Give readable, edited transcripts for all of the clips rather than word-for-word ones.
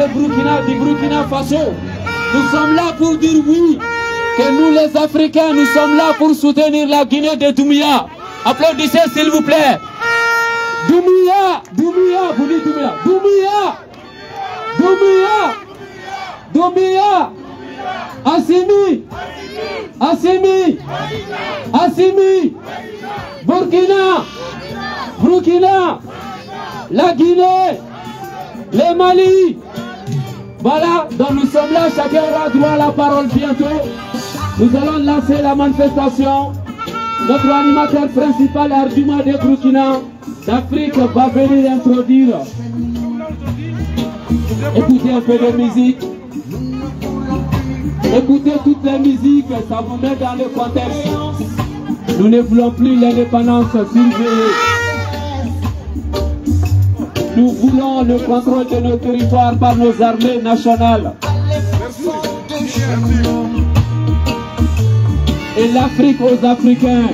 du Burkina Faso. Nous sommes là pour dire oui, que nous les Africains, nous sommes là pour soutenir la Guinée de Doumbouya. Applaudissez s'il vous plaît. Doumbouya, Doumbouya, vous dites Doumbouya, Doumbouya, Doumbouya, Doumbouya, Assimi, Assimi, Assimi, Burkina, Burkina, la Guinée, le Mali. Voilà, donc nous sommes là, chacun aura droit à la parole bientôt. Nous allons lancer la manifestation. Notre animateur principal, Arduma de Burkina d'Afrique, va venir introduire. Écoutez un peu de musique. Écoutez toutes les musiques, ça vous met dans le contexte. Nous ne voulons plus l'indépendance, s'il vous plaît. Nous voulons le contrôle de nos territoires par nos armées nationales. Et l'Afrique aux Africains.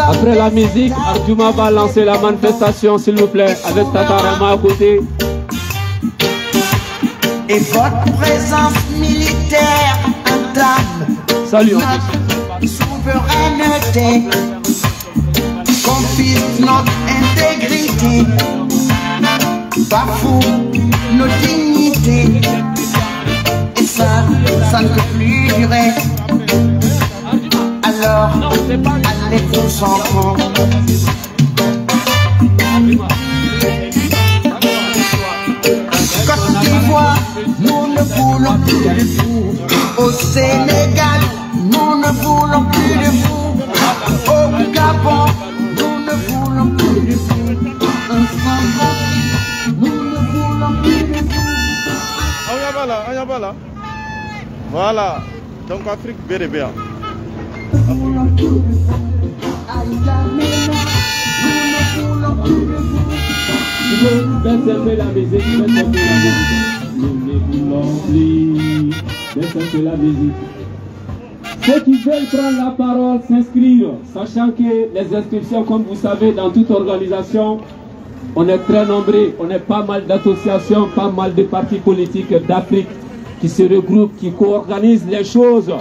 Après la musique, Arduma va lancer la manifestation, s'il vous plaît, avec Tata Rama à côté. Et votre présence militaire entame salut, notre souveraineté, confie notre intégrité, bafoue nos dignités. Et ça ne peut plus durer. Alors, allez tous en prendre. Côte d'Ivoire, nous ne voulons plus de vous. Au Sénégal, nous ne voulons plus de vous. Au Gabon, nous ne voulons plus de vous. En Centrafrique, nous ne voulons plus de vous. Ayabala. Voilà. Donc Afrique Bérébéa. Baisse un peu la musique, baisse un peu la musique. Nous ne voulons plus. Baisse un peu la musique. Ceux qui veulent prendre la parole, s'inscrire, sachant que les inscriptions, comme vous savez, dans toute organisation, on est très nombreux, on est pas mal d'associations, pas mal de partis politiques d'Afrique qui se regroupent, qui co-organisent les choses.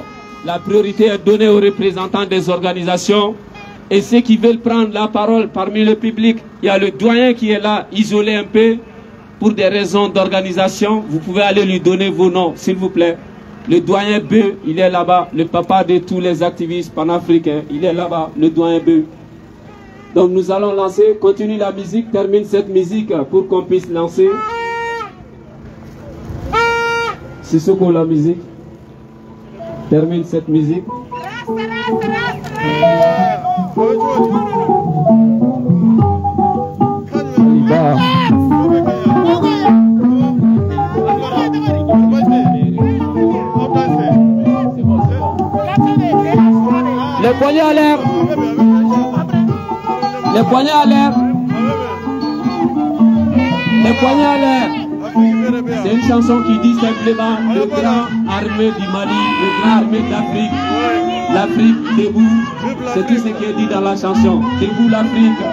La priorité est donnée aux représentants des organisations. Et ceux qui veulent prendre la parole parmi le public, il y a le doyen qui est là, isolé un peu, pour des raisons d'organisation. Vous pouvez aller lui donner vos noms, s'il vous plaît. Le doyen Beu, il est là-bas. Le papa de tous les activistes panafricains, il est là-bas, le doyen Beu. Donc nous allons lancer, continue la musique, termine cette musique pour qu'on puisse lancer. C'est ce qu'on la musique. Termine cette musique. Les poignets à l'air. Les poignets à l'air. Les poignets à l'air. C'est une chanson qui dit simplement le grand armée du Mali, le grand armée d'Afrique. L'Afrique debout. C'est tout ce qui est dit dans la chanson. Debout l'Afrique.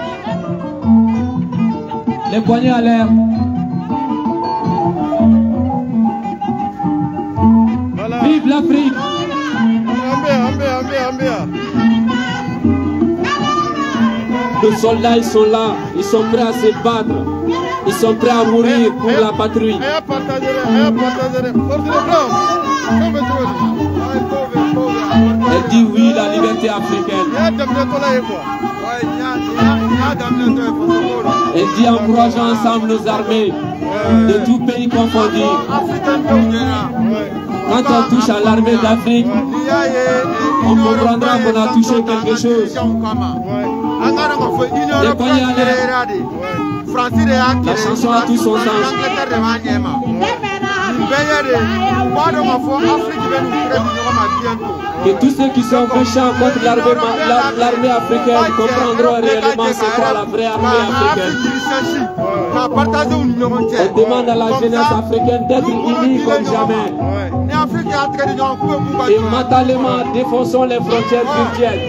Les poignets à l'air. Vive l'Afrique. Les soldats, ils sont là, ils sont prêts à se battre, ils sont prêts à mourir pour la patrie. Elle dit oui, la liberté africaine. Elle dit encourageons ensemble nos armées, de tout pays confondu. Quand on touche à l'armée d'Afrique, on comprendra qu'on a touché quelque chose. Les poignets à l'air. La chanson a tout son sens. Que tous ceux qui sont méchants contre l'armée africaine comprendront réellement c'est quoi la vraie armée africaine. On demande à la jeunesse africaine d'être unie comme jamais. Et mentalement défonçons les frontières virtuelles.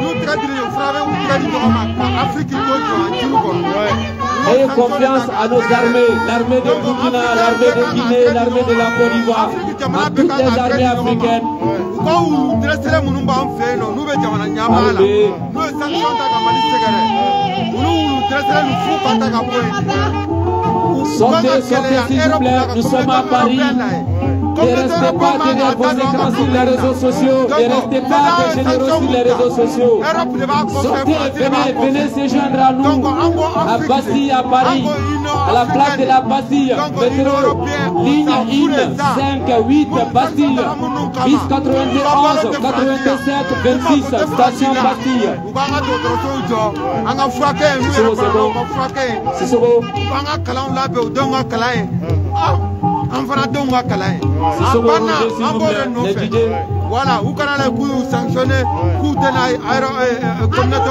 Ayez confiance à nos armées, l'armée de Burkina, l'armée de Guinée, l'armée de la Côte d'Ivoire, à toutes les armées africaines. Sortez, s'il vous plaît, nous sommes à Paris. Ne restez pas derrière vos écrans sur les réseaux sociaux. Ne restez pas généreux sur les réseaux sociaux. Sortez, venez se joindre à nous, à Bastille, à Paris, à la place de la Bastille. Métro, ligne 1, 5, 8, Bastille, bis 91, 97, 26, station Bastille. C'est bon, c'est bon. C'est bon. Voilà, où can I sanctionner coup de la communauté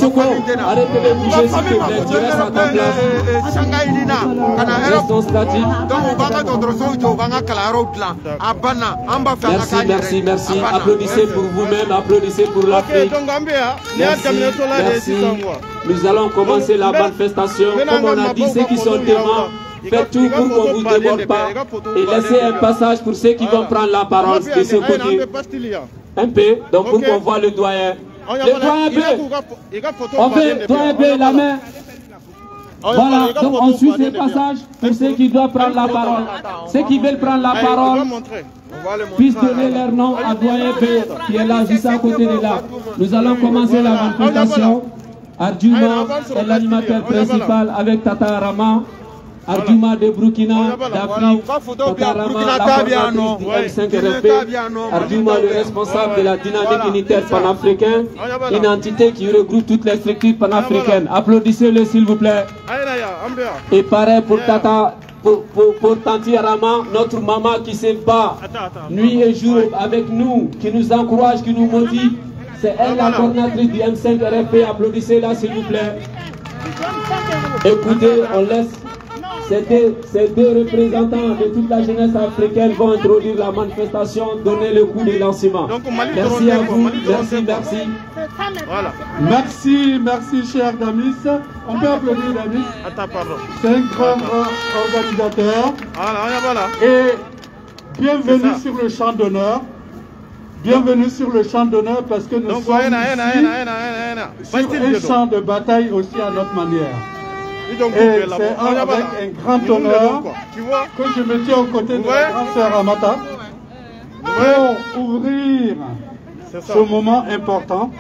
européenne, arrêtez de bouger s'il te plaît, tu restes à ta place. Restons statiques. Merci, merci, merci. Applaudissez pour vous-même, applaudissez pour l'Afrique. Merci, merci. Nous allons commencer la manifestation. Comme on a dit, ceux qui sont devant, faites tout pour qu'on ne vous déborde pas et laissez un passage pour ceux qui vont prendre la parole de ce côté. Un peu, donc pour qu'on voit le doyen. Le doyen B. On fait doyen B, la main. Voilà, donc on suit ces passages pour ceux qui doivent prendre la parole. Ceux qui veulent prendre la parole puissent donner leur nom à doyen B qui est là, juste à côté de là. Nous allons commencer la manifestation. Arduma est l'animateur principal avec Tata Rama. Arduma de Burkina, d'Afrique, Tata Rama, la coordinatrice du M5RFP, Arduma le responsable de la dynamique unitaire panafricaine, une entité qui regroupe toutes les structures panafricaines. Applaudissez-le s'il vous plaît. Et pareil pour Tata, pour Tanti Rama, notre maman qui se bat nuit et jour avec nous, qui nous encourage, qui nous motive. C'est elle la coordinatrice du M5RFP. Applaudissez-la s'il vous plaît. Écoutez, on laisse ces deux représentants de toute la jeunesse africaine vont introduire la manifestation, donner le coup de lancement. Merci à vous, merci, merci. Voilà. Merci, merci cher Damis. On peut applaudir Damis. C'est un grand organisateur. Et bienvenue sur le champ d'honneur. Bienvenue sur le champ d'honneur parce que nous sommes ici sur un champ de bataille aussi à notre manière. Et c'est avec un grand honneur que je me tiens aux côtés de la grande sœur Amata pour ouvrir ce moment important,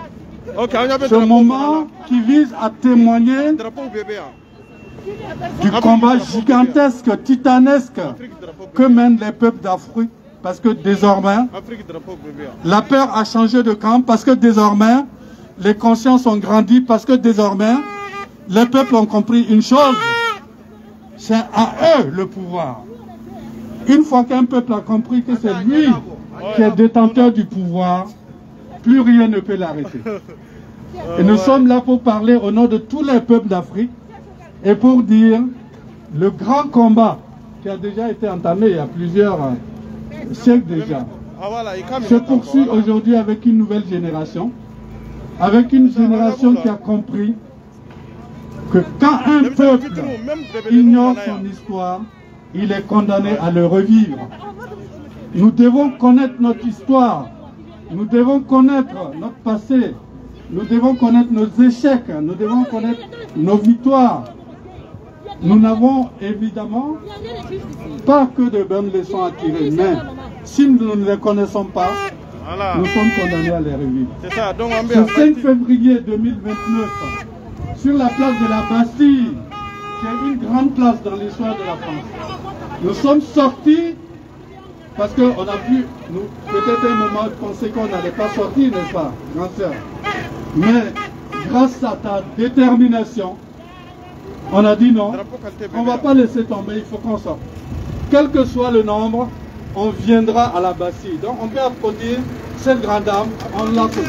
ce moment qui vise à témoigner du combat gigantesque, titanesque que mènent les peuples d'Afrique. Parce que désormais, la peur a changé de camp, parce que désormais, les consciences ont grandi, parce que désormais, les peuples ont compris une chose, c'est à eux le pouvoir. Une fois qu'un peuple a compris que c'est lui qui est détenteur du pouvoir, plus rien ne peut l'arrêter. Et nous sommes là pour parler au nom de tous les peuples d'Afrique et pour dire le grand combat qui a déjà été entamé il y a plusieurs siècles déjà, se poursuit aujourd'hui avec une nouvelle génération, avec une génération qui a compris que quand un peuple ignore son histoire, il est condamné à le revivre. Nous devons connaître notre histoire, nous devons connaître notre passé, nous devons connaître nos échecs, nous devons connaître nos victoires. Nous n'avons évidemment pas que de bonnes leçons à tirer, mais si nous ne les connaissons pas, nous sommes condamnés à les revivre. Ce 5 février 2029, sur la place de la Bastille, qui est une grande place dans l'histoire de la France, nous sommes sortis parce qu'on a pu, peut-être un moment, penser qu'on n'allait pas sortir, n'est-ce pas, grande sœur? Mais grâce à ta détermination, On a dit non, on ne va pas laisser tomber, il faut qu'on sorte. Quel que soit le nombre, on viendra à la Bastille. Donc on peut applaudir cette grande dame, on l'a connue.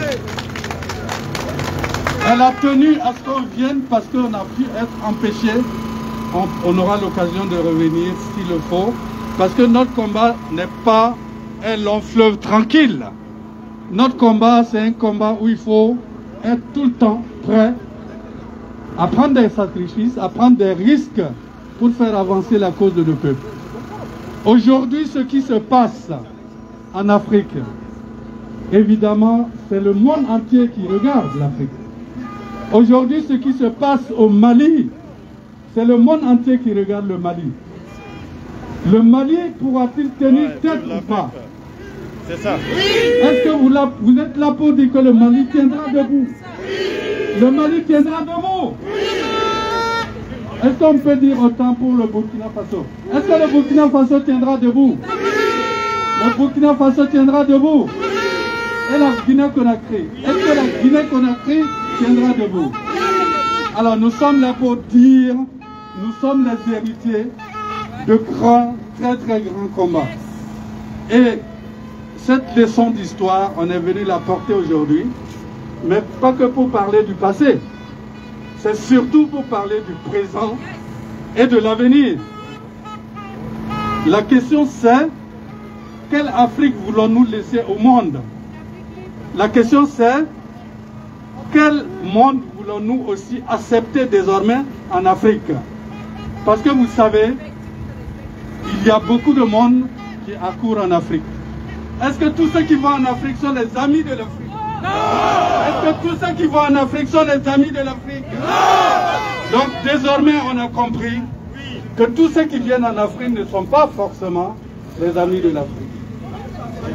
Elle a tenu à ce qu'on vienne parce qu'on a pu être empêché. On aura l'occasion de revenir s'il le faut. Parce que notre combat n'est pas un long fleuve tranquille. Notre combat, c'est un combat où il faut être tout le temps prêt à prendre des sacrifices, à prendre des risques pour faire avancer la cause de nos peuples. Aujourd'hui, ce qui se passe en Afrique, évidemment, c'est le monde entier qui regarde l'Afrique. Aujourd'hui, ce qui se passe au Mali, c'est le monde entier qui regarde le Mali. Le Mali pourra-t-il tenir tête ou pas? C'est ça. Est-ce que vous êtes là pour dire que le Mali tiendra debout? Le Mali tiendra debout. Est-ce qu'on peut dire autant pour le Burkina Faso? Est-ce que le Burkina Faso tiendra debout? Le Burkina Faso tiendra debout. Et la Guinée-Conakry? Est-ce que la Guinée-Conakry tiendra debout? Alors nous sommes là pour dire, nous sommes les héritiers de grands, très très grands combats. Et cette leçon d'histoire, on est venu la porter aujourd'hui, mais pas que pour parler du passé. C'est surtout pour parler du présent et de l'avenir. La question c'est, quelle Afrique voulons-nous laisser au monde? La question c'est, quel monde voulons-nous aussi accepter désormais en Afrique? Parce que vous savez, il y a beaucoup de monde qui accourt en Afrique. Est-ce que tous ceux qui vont en Afrique sont les amis de l'Afrique? Est-ce que tous ceux qui vont en Afrique sont les amis de l'Afrique? Donc désormais on a compris que tous ceux qui viennent en Afrique ne sont pas forcément les amis de l'Afrique.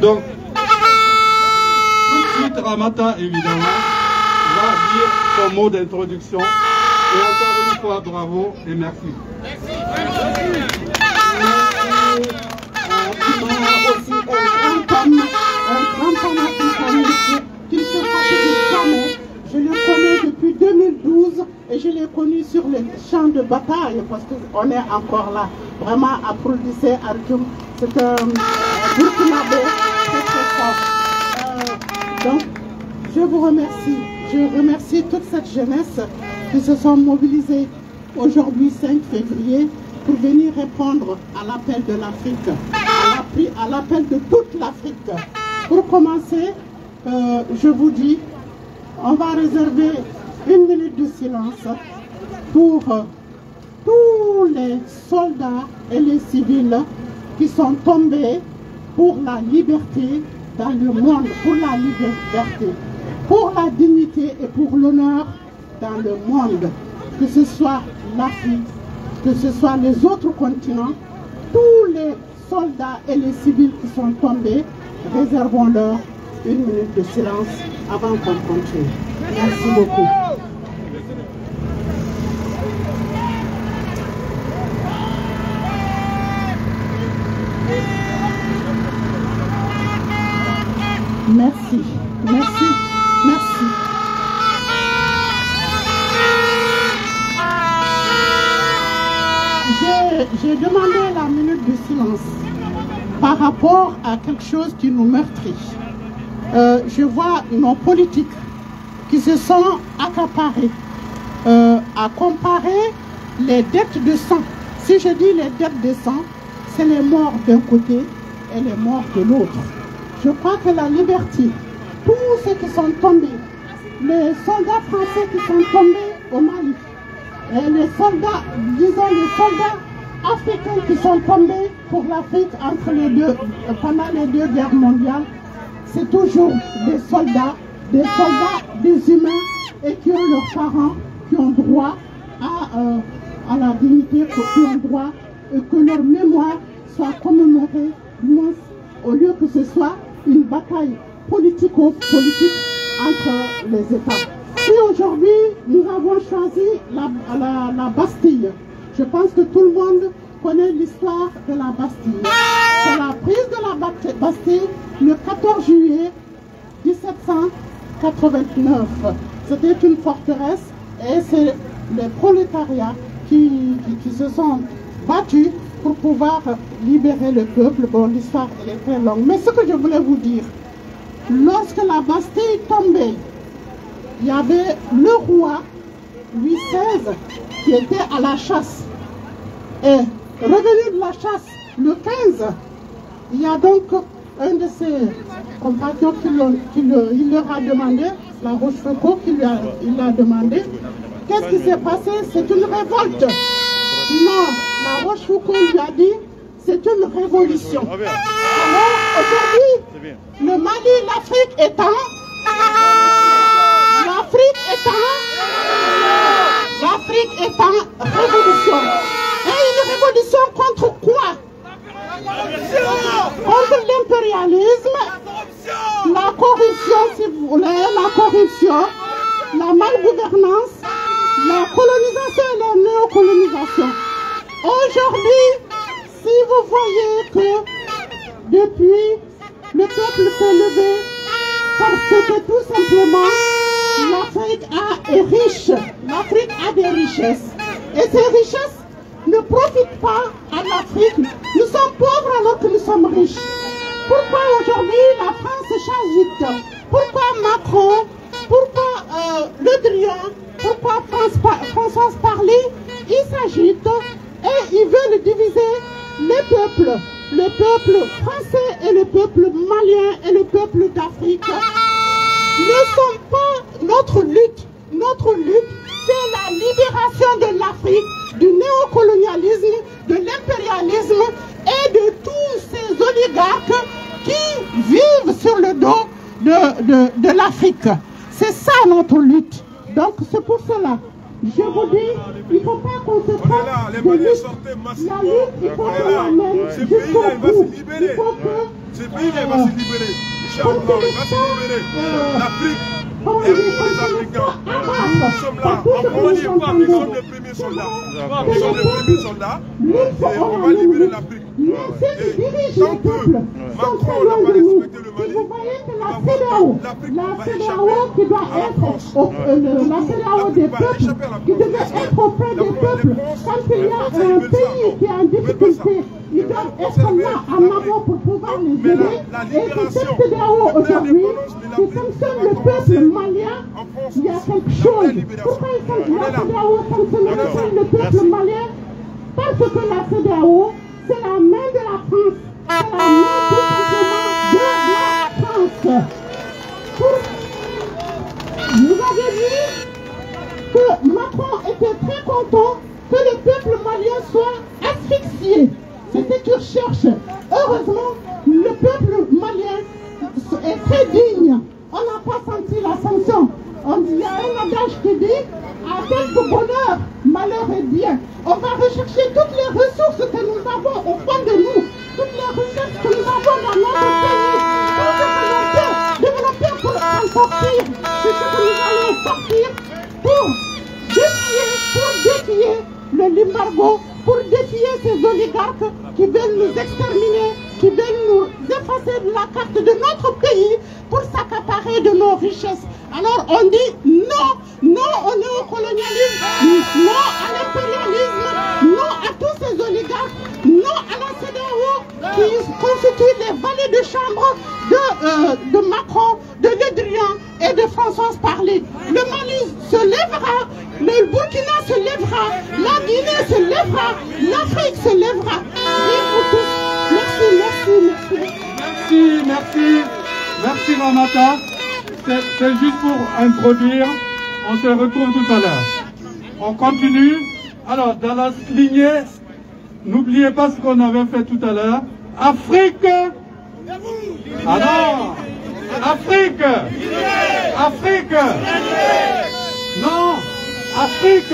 Donc tout de suite Ramata évidemment va dire son mot d'introduction. Et encore une fois bravo et merci. Aussi un grand homme africain qui ne se fatigue jamais. Je le connais depuis 2012 et je l'ai connu sur les champs de bataille parce qu'on est encore là. Vraiment, applaudissez Arjum. C'est un Burkinabé très très fort. Donc, je vous remercie. Je remercie toute cette jeunesse qui se sont mobilisés aujourd'hui 5 février pour venir répondre à l'appel de l'Afrique, à l'appel de toute l'Afrique. Pour commencer, je vous dis, on va réserver 1 minute de silence pour tous les soldats et les civils qui sont tombés pour la liberté dans le monde, pour la liberté, pour la dignité et pour l'honneur dans le monde, que ce soit l'Afrique, que ce soit les autres continents, tous les soldats et les civils qui sont tombés, réservons-leur 1 minute de silence avant qu'on continue. Merci beaucoup. Merci, merci, merci. J'ai demandé la minute de silence par rapport à quelque chose qui nous meurtrit. Je vois nos politiques qui se sont accaparés à comparer les dettes de sang. Si je dis les dettes de sang, c'est les morts d'un côté et les morts de l'autre. Je crois que la liberté, tous ceux qui sont tombés, les soldats français qui sont tombés au Mali, et les soldats, disons les soldats africains qui sont tombés pour l'Afrique pendant les 2 guerres mondiales, c'est toujours des soldats, des humains et qui ont leurs parents, qui ont droit à la dignité, qui ont droit que leur mémoire soit commémorée, au lieu que ce soit une bataille politico-politique entre les États. Si aujourd'hui nous avons choisi la Bastille, je pense que tout le monde connaît l'histoire de la Bastille. C'est la prise de la Bastille le 14 juillet 1789. C'était une forteresse et c'est le prolétariat qui se sont battus pour pouvoir libérer le peuple. Bon, l'histoire est très longue. Mais ce que je voulais vous dire, lorsque la Bastille tombait, il y avait le roi Louis XVI qui était à la chasse. Et revenu de la chasse le 15, il y a donc un de ses compatriotes il leur a demandé, la Rochefoucauld, il a demandé, qu'est-ce qui s'est passé? C'est une révolte. Non, la Rochefoucauld lui a dit, c'est une révolution. Alors aujourd'hui, le Mali, l'Afrique est en révolution. Et une révolution contre quoi? Contre l'impérialisme, la corruption, si vous voulez, la corruption, la malgouvernance, la colonisation et la néocolonisation. Aujourd'hui, si vous voyez que depuis, le peuple s'est levé parce que tout simplement, l'Afrique est riche, l'Afrique a des richesses. Et ces richesses ne profitent pas à l'Afrique. Nous sommes pauvres alors que nous sommes riches. Pourquoi aujourd'hui la France s'agite? Pourquoi Macron? Pourquoi Le Drian? Pourquoi Françoise Parly? Ils s'agitent et ils veulent diviser les peuples. Le peuple français et le peuple malien et le peuple d'Afrique ne sont pas notre lutte. Notre lutte, c'est la libération de l'Afrique, du néocolonialisme, de l'impérialisme et de tous ces oligarques qui vivent sur le dos de l'Afrique. C'est ça notre lutte. Donc c'est pour cela. Je vous dis, il ne faut pas qu'on se trompe de lutte. La lutte, il faut qu'on l'amène jusqu'au bout. Il faut que... Ce pays va se libérer. Inch'Allah, il va se libérer. L'Afrique et pour les Africains. Nous sommes là. On n'y est pas, mais nous sommes les premiers soldats. Nous sommes les premiers soldats. Et on va libérer l'Afrique. Et tant que Macron n'a pas respecté le Mali, la CEDEAO qui doit être la CEDEAO des peuples, qui devait être auprès des peuples, quand il y a un pays qui est en difficulté, ils doivent être là en avant pour pouvoir les aider. Et que cette CEDEAO aujourd'hui, qui sanctionne le peuple malien, il y a quelque chose. Pourquoi la CEDEAO sanctionne le peuple malien? Parce que la CEDEAO, c'est la main de la France. C'est la main tout simplement de la France. Vous avez vu que Macron était très content que le peuple malien soit asphyxié. C'était une recherche. Heureusement, le peuple malien est très digne. On n'a pas senti la sanction. Il y a un adage qui dit, avec bonheur, malheur et bien. On va rechercher toutes les ressources que nous avons au fond de nous, toutes les ressources que nous avons dans notre pays, pour développer pour en sortir. C'est ce que nous allons sortir pour défier le Limbargo, pour défier ces oligarques qui veulent nous exterminer, qui veulent nous effacer de la carte de notre pays pour s'accaparer de nos richesses. Alors on dit non, non au néocolonialisme, non à l'impérialisme, non à tous ces oligarques, non à la CEDEAO qui constitue les valets de chambre de Macron, de Le Drian et de Françoise Parly. Le Mali se lèvera, le Burkina se lèvera, la Guinée se lèvera, l'Afrique se lèvera. Vive vous tous. Merci, merci, merci. Merci, merci Ramata. C'est juste pour introduire, on se retrouve tout à l'heure. On continue. Alors, dans la lignée, n'oubliez pas ce qu'on avait fait tout à l'heure. Afrique. Alors, Afrique. Afrique. Non, Afrique.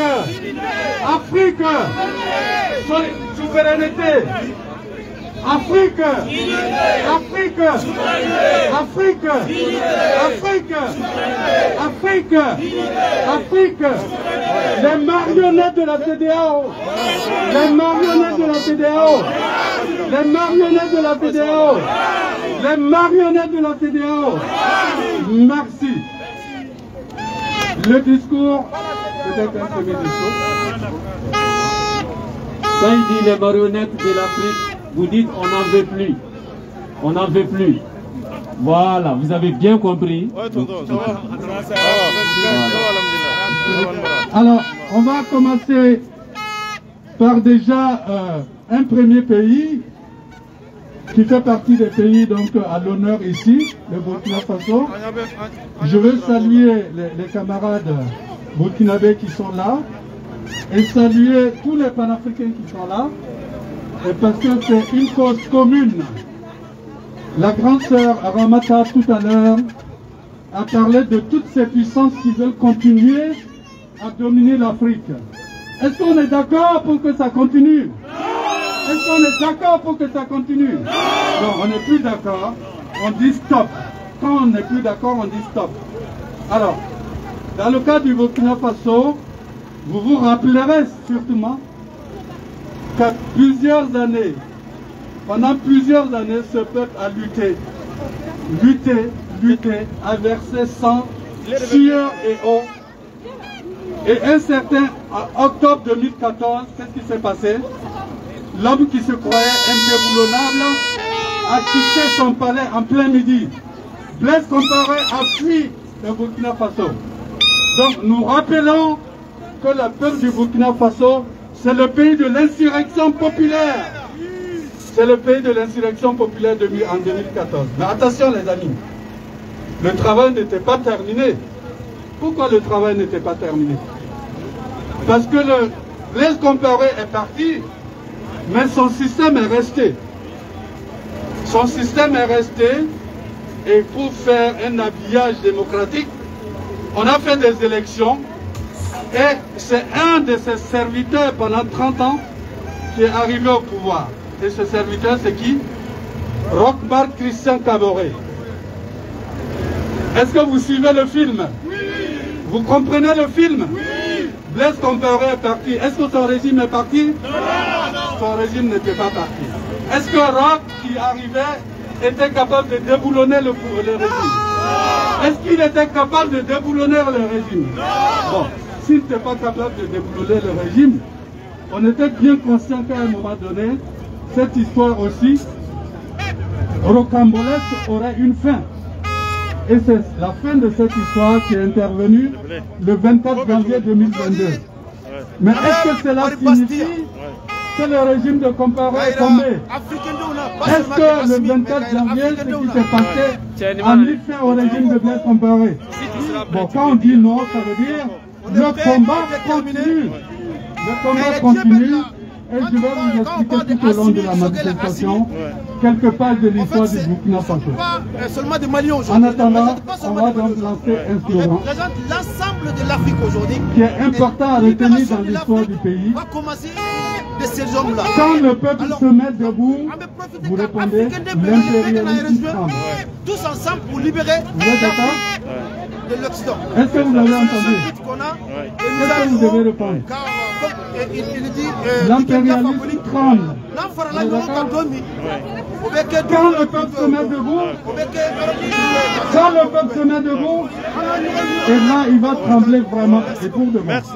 Afrique. Souveraineté. Afrique, Afrique, Afrique, Afrique, Afrique, Afrique, les marionnettes de la CEDEAO, les marionnettes de la CEDEAO, les marionnettes de la CEDEAO, les marionnettes de la CEDEAO. Merci. Le discours peut-être un premier discours. Quand il dit les marionnettes de l'Afrique, vous dites on n'en veut plus. On n'en veut plus. Voilà, vous avez bien compris. Alors, on va commencer par déjà un premier pays qui fait partie des pays donc à l'honneur ici, le Burkina Faso. Je veux saluer les camarades burkinabés qui sont là et saluer tous les panafricains qui sont là, et parce que c'est une cause commune. La grande sœur Ramata tout à l'heure a parlé de toutes ces puissances qui veulent continuer à dominer l'Afrique. Est-ce qu'on est d'accord pour que ça continue? Est-ce qu'on est d'accord pour que ça continue? Non, on n'est plus d'accord, on dit stop. Quand on n'est plus d'accord, on dit stop. Alors, dans le cas du Burkina Faso, vous vous rappellerez sûrement qu'à pendant plusieurs années, ce peuple a lutté, a versé sang, sueur et eau. Et un certain octobre 2014, qu'est-ce qui s'est passé? L'homme qui se croyait indéboulonnable a quitté son palais en plein midi. Blaise Compaoré a fui le Burkina Faso. Donc nous rappelons que le peuple du Burkina Faso, c'est le pays de l'insurrection populaire. C'est le pays de l'insurrection populaire en 2014. Mais attention les amis, le travail n'était pas terminé. Pourquoi le travail n'était pas terminé? Parce que le Blaise Compaoré est parti, mais son système est resté. Son système est resté, et pour faire un habillage démocratique, on a fait des élections, et c'est un de ses serviteurs pendant 30 ans qui est arrivé au pouvoir. Et ce serviteur, c'est qui? Roch-Marc Christian Kaboré. Est-ce que vous suivez le film? Oui. Vous comprenez le film? Oui. Blaise Compaoré est parti. Est-ce que son régime est parti? Non. Son régime n'était pas parti. Est-ce que Roch, qui arrivait, était capable de déboulonner le régime? Est-ce qu'il était capable de déboulonner le régime? Bon, s'il n'était pas capable de déboulonner le régime, on était bien conscient qu'à un moment donné, cette histoire aussi, rocambolesque, aurait une fin. Et c'est la fin de cette histoire qui est intervenue le 24 janvier 2022. Mais est-ce que cela signifie que le régime de Compaoré est tombé? Est-ce que le 24 janvier, ce qui s'est passé a mis fin au régime de Blaise Compaoré? Bon, quand on dit non, ça veut dire le combat continue. Le combat continue. Et je vais vous expliquer tout au long de la manifestation quelques pages de l'histoire du Burkina Faso. En attendant, on va donc lancer un slogan qui est important à retenir dans l'histoire du pays. Quand le peuple se met debout, vous répondez, l'impérialisme tremble. Tous ensemble pour libérer vous êtes d'accord? De l'Occident. Est-ce que vous avez entendu? Qu'est-ce que vous devez répondre? L'impérialisme tremble. Quand le peuple se met debout, et là il va trembler vraiment, et pour demain. Merci.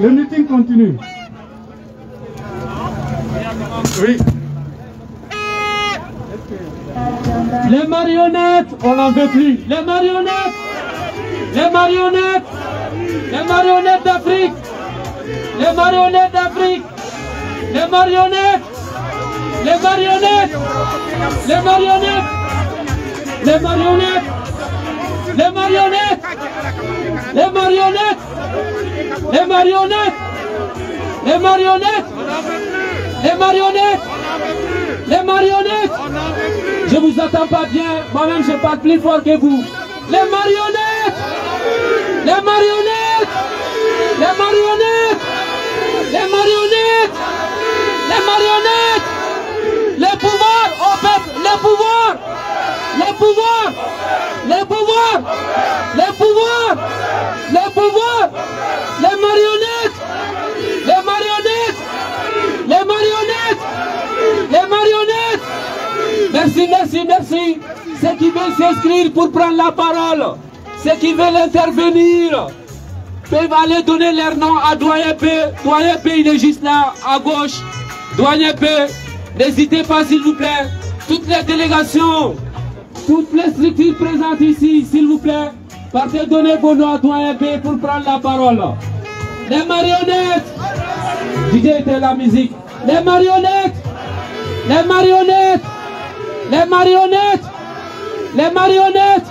Le meeting continue. Oui. Les marionnettes, on n'en veut plus. Les marionnettes d'Afrique. Les marionnettes d'Afrique. Les marionnettes. Les marionnettes. Les marionnettes. Les marionnettes. Les marionnettes. Les marionnettes. Les marionnettes. Les marionnettes. Les marionnettes. Les marionnettes. Je vous entends pas bien. Moi-même, je parle plus fort que vous. Les marionnettes. Les marionnettes. Les marionnettes. Les marionnettes. Les marionnettes. Les pouvoirs au peuple. Les pouvoirs. Les pouvoirs. Les pouvoirs. Les pouvoirs. Les pouvoirs. Les marionnettes. Les marionnettes. Les marionnettes. Les marionnettes. Merci. Ceux qui veulent s'inscrire pour prendre la parole, ceux qui veulent intervenir, peuvent aller donner leur nom à Doyen P. Doyen P, il est juste là, à gauche. Doyen P, n'hésitez pas s'il vous plaît. Toutes les délégations, toutes les structures présentes ici, s'il vous plaît, partez donner vos noms à Doyen P pour prendre la parole. Les marionnettes, DJ était la musique. Les marionnettes, les marionnettes, les marionnettes, les marionnettes.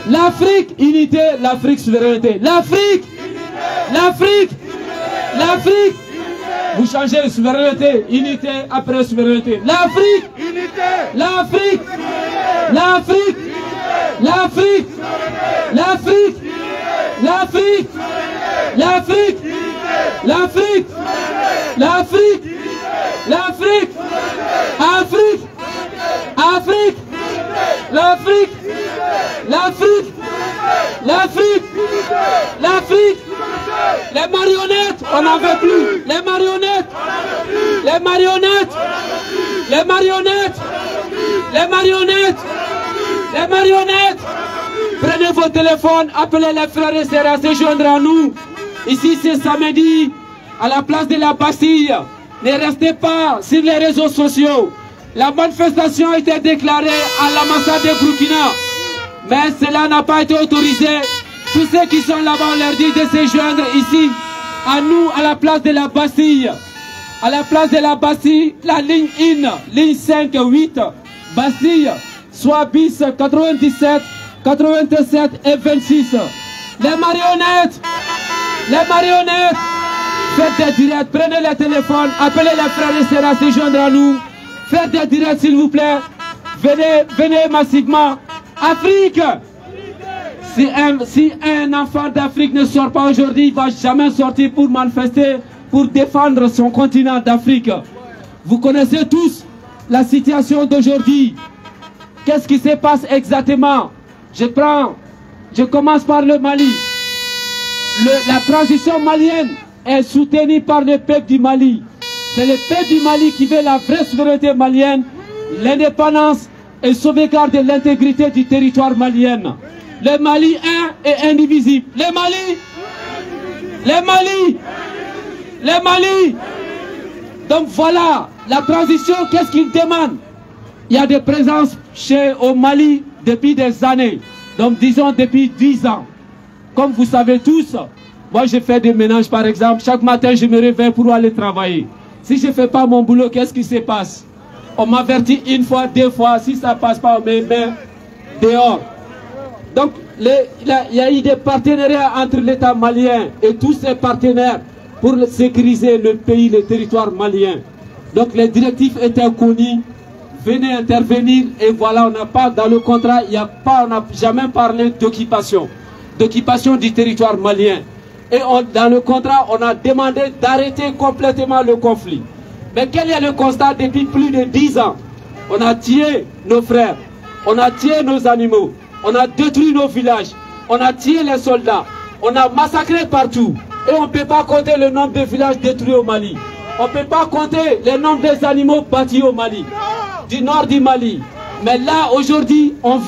L'Afrique, unité, l'Afrique, souveraineté. L'Afrique, l'Afrique, l'Afrique. Vous changez de souveraineté, unité après souveraineté. L'Afrique, l'Afrique, l'Afrique, l'Afrique, l'Afrique, l'Afrique, l'Afrique, l'Afrique, l'Afrique, l'Afrique, Afrique, Afrique, l'Afrique, l'Afrique, l'Afrique, l'Afrique, les marionnettes, on n'en veut plus, les marionnettes, les marionnettes, les marionnettes, les marionnettes, les marionnettes. Prenez vos téléphones, appelez les frères et sœurs à se joindre à nous. Ici c'est samedi, à la place de la Bastille. Ne restez pas sur les réseaux sociaux. La manifestation a été déclarée à l'ambassade de Burkina, mais cela n'a pas été autorisé. Tous ceux qui sont là-bas, on leur dit de se joindre ici, à nous, à la place de la Bastille. À la place de la Bastille, la ligne 1, ligne 5, 8, Bastille, soit bis 97, 87 et 26. Les marionnettes, faites des directs, prenez les téléphones, appelez les frères et sœurs à se joindre à nous. Faites des directs s'il vous plaît. Venez massivement. Afrique. Si un enfant d'Afrique ne sort pas aujourd'hui, il ne va jamais sortir pour manifester, pour défendre son continent d'Afrique. Vous connaissez tous la situation d'aujourd'hui. Qu'est-ce qui se passe exactement? Je commence par le Mali. La transition malienne est soutenue par le peuple du Mali. C'est le peuple du Mali qui veut la vraie souveraineté malienne, l'indépendance et sauvegarde de l'intégrité du territoire malien. Le Mali est indivisible. Le Mali. Donc voilà, la transition, qu'est-ce qu'il demande? Il y a des présences au Mali depuis des années. Donc disons depuis 10 ans. Comme vous savez tous, moi je fais des ménages par exemple. Chaque matin je me réveille pour aller travailler. Si je ne fais pas mon boulot, qu'est-ce qui se passe? On m'avertit une fois, deux fois. Si ça ne passe pas, on me met dehors. Donc, il y a eu des partenariats entre l'État malien et tous ses partenaires pour sécuriser le pays, le territoire malien. Donc, les directives étaient connues. Venez intervenir et voilà, on n'a pas, dans le contrat, on n'a jamais parlé d'occupation. D'occupation du territoire malien. Et dans le contrat, on a demandé d'arrêter complètement le conflit. Mais quel est le constat depuis plus de 10 ans? On a tué nos frères, on a tué nos animaux, on a détruit nos villages, on a tué les soldats, on a massacré partout. Et on ne peut pas compter le nombre de villages détruits au Mali. On ne peut pas compter le nombre des animaux battus au Mali, du nord du Mali. Mais là, aujourd'hui, on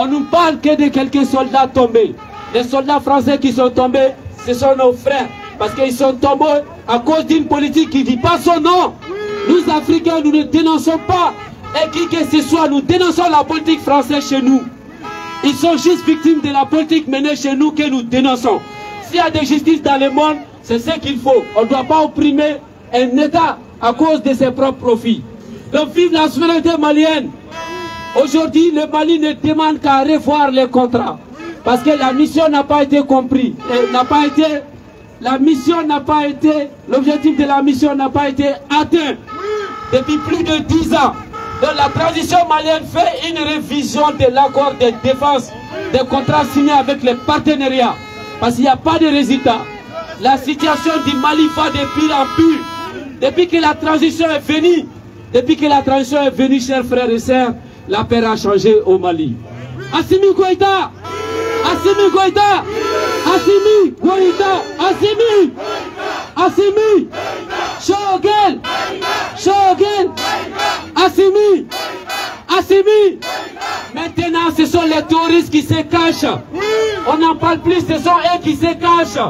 nous parle que de quelques soldats tombés. Les soldats français qui sont tombés, ce sont nos frères. Parce qu'ils sont tombés à cause d'une politique qui ne dit pas son nom. Nous, Africains, nous ne dénonçons pas. Et qui que ce soit, nous dénonçons la politique française chez nous. Ils sont juste victimes de la politique menée chez nous que nous dénonçons. S'il y a des justices dans le monde, c'est ce qu'il faut. On ne doit pas opprimer un État à cause de ses propres profits. Donc vive la souveraineté malienne. Aujourd'hui, le Mali ne demande qu'à revoir les contrats. Parce que la mission n'a pas été comprise. L'objectif de la mission n'a pas été atteint depuis plus de 10 ans. Donc la transition malienne fait une révision de l'accord de défense des contrats signés avec les partenariats. Parce qu'il n'y a pas de résultat. La situation du Mali va de pire en pire. Depuis que la transition est venue, chers frères et sœurs, la paix a changé au Mali. Assimi Goïta, Assimi Goïta, Assimi Goïta, Assimi, Shogel, Assimi. Maintenant, ce sont les touristes qui se cachent. On n'en parle plus, ce sont eux qui se cachent.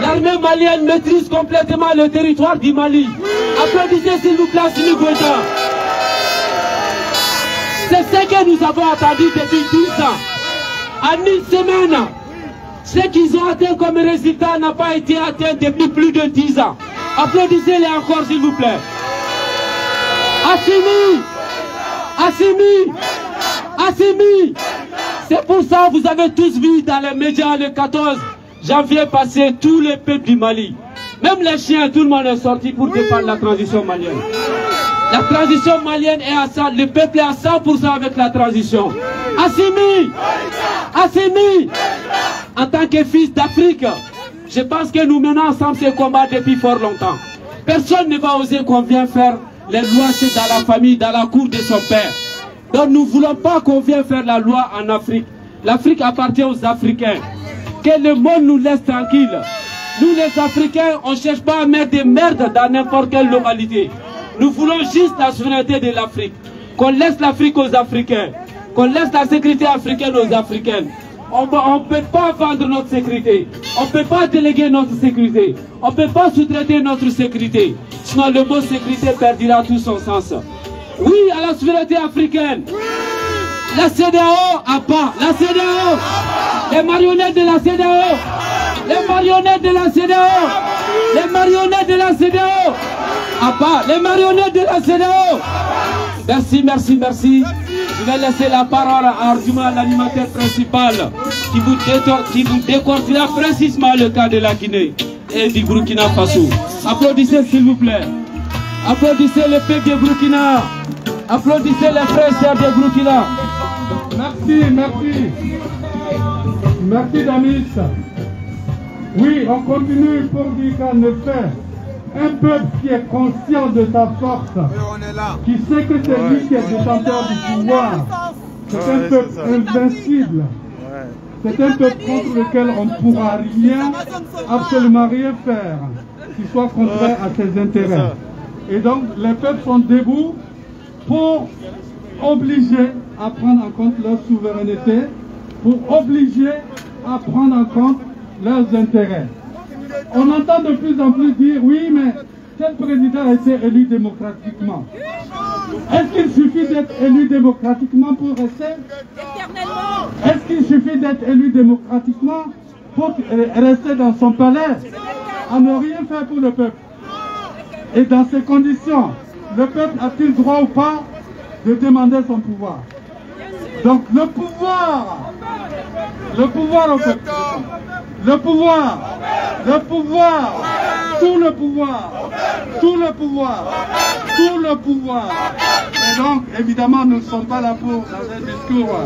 L'armée malienne maîtrise complètement le territoire du Mali. Applaudissez s'il vous plaît, Assimi Goïta. C'est ce que nous avons attendu depuis 12 ans. En une semaine, ce qu'ils ont atteint comme résultat n'a pas été atteint depuis plus de 10 ans. Applaudissez-les encore s'il vous plaît. Assimi, Assimi, Assimi. C'est pour ça que vous avez tous vu dans les médias le 14 janvier passé tous les peuples du Mali. Même les chiens, tout le monde est sorti pour défendre la transition malienne. La transition malienne est à 100%, le peuple est à 100% avec la transition. Assimi, Assimi, en tant que fils d'Afrique, je pense que nous menons ensemble ce combat depuis fort longtemps. Personne ne va oser qu'on vienne faire les lois dans la famille, dans la cour de son père. Donc nous ne voulons pas qu'on vienne faire la loi en Afrique. L'Afrique appartient aux Africains. Que le monde nous laisse tranquille. Nous les Africains, on ne cherche pas à mettre des merdes dans n'importe quelle localité. Nous voulons juste la souveraineté de l'Afrique. Qu'on laisse l'Afrique aux Africains. Qu'on laisse la sécurité africaine aux Africaines. On ne peut pas vendre notre sécurité. On ne peut pas déléguer notre sécurité. On ne peut pas sous-traiter notre sécurité. Sinon le mot sécurité perdira tout son sens. Oui à la souveraineté africaine. La CEDEAO à pas. La CEDEAO. Les marionnettes de la CEDEAO. Les marionnettes de la CEDEAO. Les marionnettes de la CEDEAO. À pas. Les marionnettes de la CEDEAO. Merci, merci, merci. Je vais laisser la parole à Arjuma, l'animateur principal, qui vous décortiquera précisément le cas de la Guinée et du Burkina Faso. Applaudissez s'il vous plaît. Applaudissez le peuple de Burkina. Applaudissez les frères et sœurs de Burkina. Merci, merci. Merci Damis. Oui, on continue pour dire qu'en effet, un peuple qui est conscient de sa force, qui sait que c'est lui qui est détenteur du pouvoir, c'est un peuple invincible. C'est un peuple contre lequel on ne pourra rien, absolument rien faire, qui soit contraire à ses intérêts. Et donc, les peuples sont debout pour obliger à prendre en compte leur souveraineté, pour obliger à prendre en compte leurs intérêts. On entend de plus en plus dire, oui, mais tel président a été élu démocratiquement. Est-ce qu'il suffit d'être élu démocratiquement pour rester? Est-ce qu'il suffit d'être élu démocratiquement pour rester dans son palais à ne rien faire pour le peuple? Et dans ces conditions, le peuple a-t-il droit ou pas de demander son pouvoir? Donc le pouvoir au peuple, le pouvoir, tout le pouvoir, tout le pouvoir, tout le pouvoir. Et donc, évidemment, nous ne sommes pas là pour un discours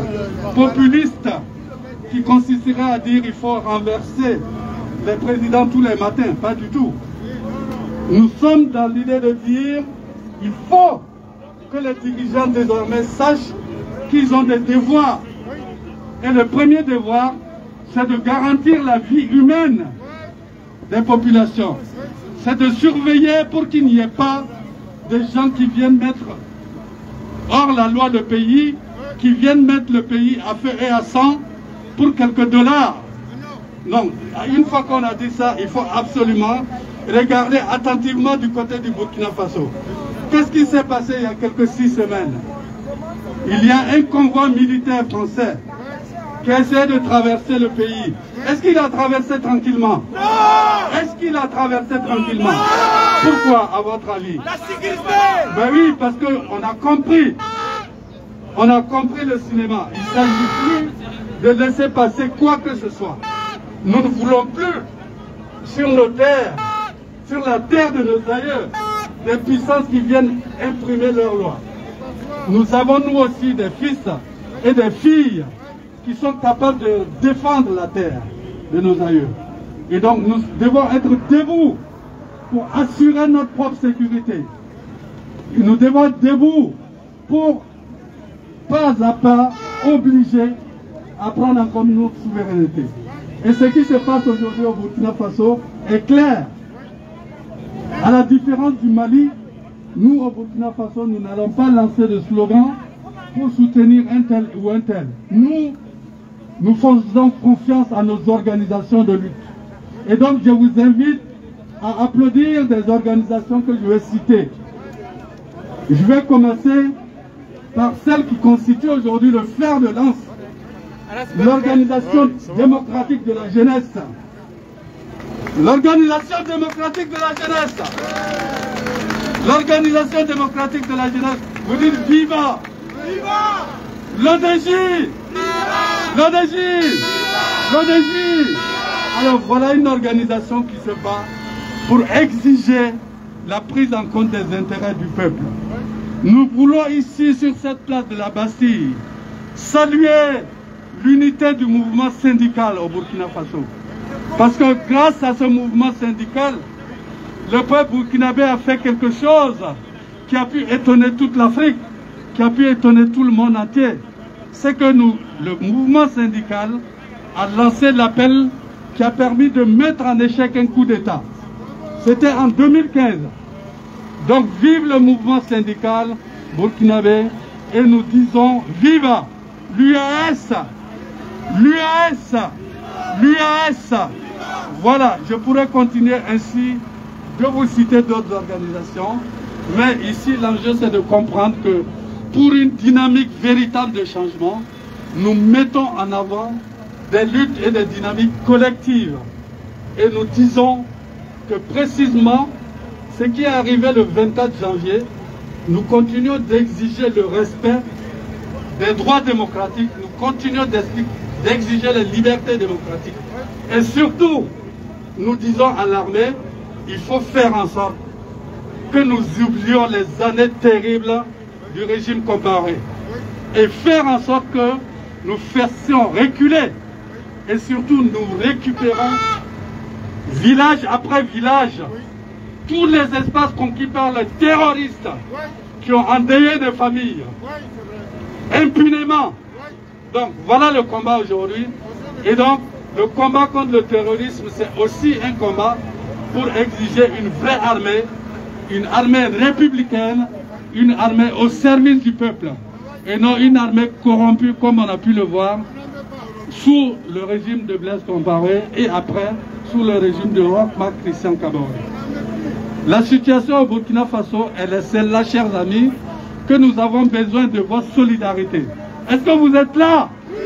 populiste qui consisterait à dire qu'il faut renverser les présidents tous les matins, pas du tout. Nous sommes dans l'idée de dire qu'il faut que les dirigeants désormais sachent qu'ils ont des devoirs. Et le premier devoir, c'est de garantir la vie humaine des populations. C'est de surveiller pour qu'il n'y ait pas des gens qui viennent mettre hors la loi le pays, qui viennent mettre le pays à feu et à sang pour quelques dollars. Non, une fois qu'on a dit ça, il faut absolument regarder attentivement du côté du Burkina Faso. Qu'est-ce qui s'est passé il y a quelques 6 semaines? Il y a un convoi militaire français qui a essayé de traverser le pays. Est-ce qu'il a traversé tranquillement? Est-ce qu'il a traversé tranquillement? Pourquoi, à votre avis? La sécurité! Ben oui, parce qu'on a compris. On a compris le cinéma. Il ne s'agit plus de laisser passer quoi que ce soit. Nous ne voulons plus sur nos terres, sur la terre de nos aïeux, des puissances qui viennent imprimer leurs lois. Nous avons nous aussi des fils et des filles qui sont capables de défendre la terre de nos aïeux. Et donc nous devons être debout pour assurer notre propre sécurité. Et nous devons être debout pour, pas à pas, obliger à prendre en compte notre souveraineté. Et ce qui se passe aujourd'hui au Burkina Faso est clair. À la différence du Mali, nous au Burkina Faso, nous n'allons pas lancer de slogan pour soutenir un tel ou un tel. Nous nous faisons confiance à nos organisations de lutte. Et donc je vous invite à applaudir des organisations que je vais citer. Je vais commencer par celle qui constitue aujourd'hui le fer de lance, l'Organisation démocratique de la jeunesse. L'Organisation démocratique de la jeunesse. L'Organisation démocratique de la jeunesse. Vous dites viva! Viva! L'ODJ! L'ODJ! L'ODJ! Alors voilà une organisation qui se bat pour exiger la prise en compte des intérêts du peuple. Nous voulons ici, sur cette place de la Bastille, saluer l'unité du mouvement syndical au Burkina Faso. Parce que grâce à ce mouvement syndical, le peuple burkinabé a fait quelque chose qui a pu étonner toute l'Afrique, qui a pu étonner tout le monde entier. C'est que le mouvement syndical a lancé l'appel qui a permis de mettre en échec un coup d'État. C'était en 2015. Donc vive le mouvement syndical burkinabé et nous disons viva l'UAS, l'UAS, l'UAS. Voilà, je pourrais continuer ainsi de vous citer d'autres organisations, mais ici l'enjeu c'est de comprendre que pour une dynamique véritable de changement, nous mettons en avant des luttes et des dynamiques collectives. Et nous disons que précisément, ce qui est arrivé le 24 janvier, nous continuons d'exiger le respect des droits démocratiques, nous continuons d'exiger les libertés démocratiques. Et surtout, nous disons à l'armée, il faut faire en sorte que nous oublions les années terribles du régime comparé. Et faire en sorte que nous fassions reculer. Et surtout, nous récupérons, village après village, tous les espaces conquis par les terroristes qui ont endeuillé des familles, impunément. Donc voilà le combat aujourd'hui. Et donc le combat contre le terrorisme, c'est aussi un combat pour exiger une vraie armée, une armée républicaine, une armée au service du peuple, et non une armée corrompue comme on a pu le voir sous le régime de Blaise Compaoré et après sous le régime de Marc Christian Kaboré. La situation au Burkina Faso, elle est celle-là, chers amis, que nous avons besoin de votre solidarité. Est-ce que vous êtes là? Oui.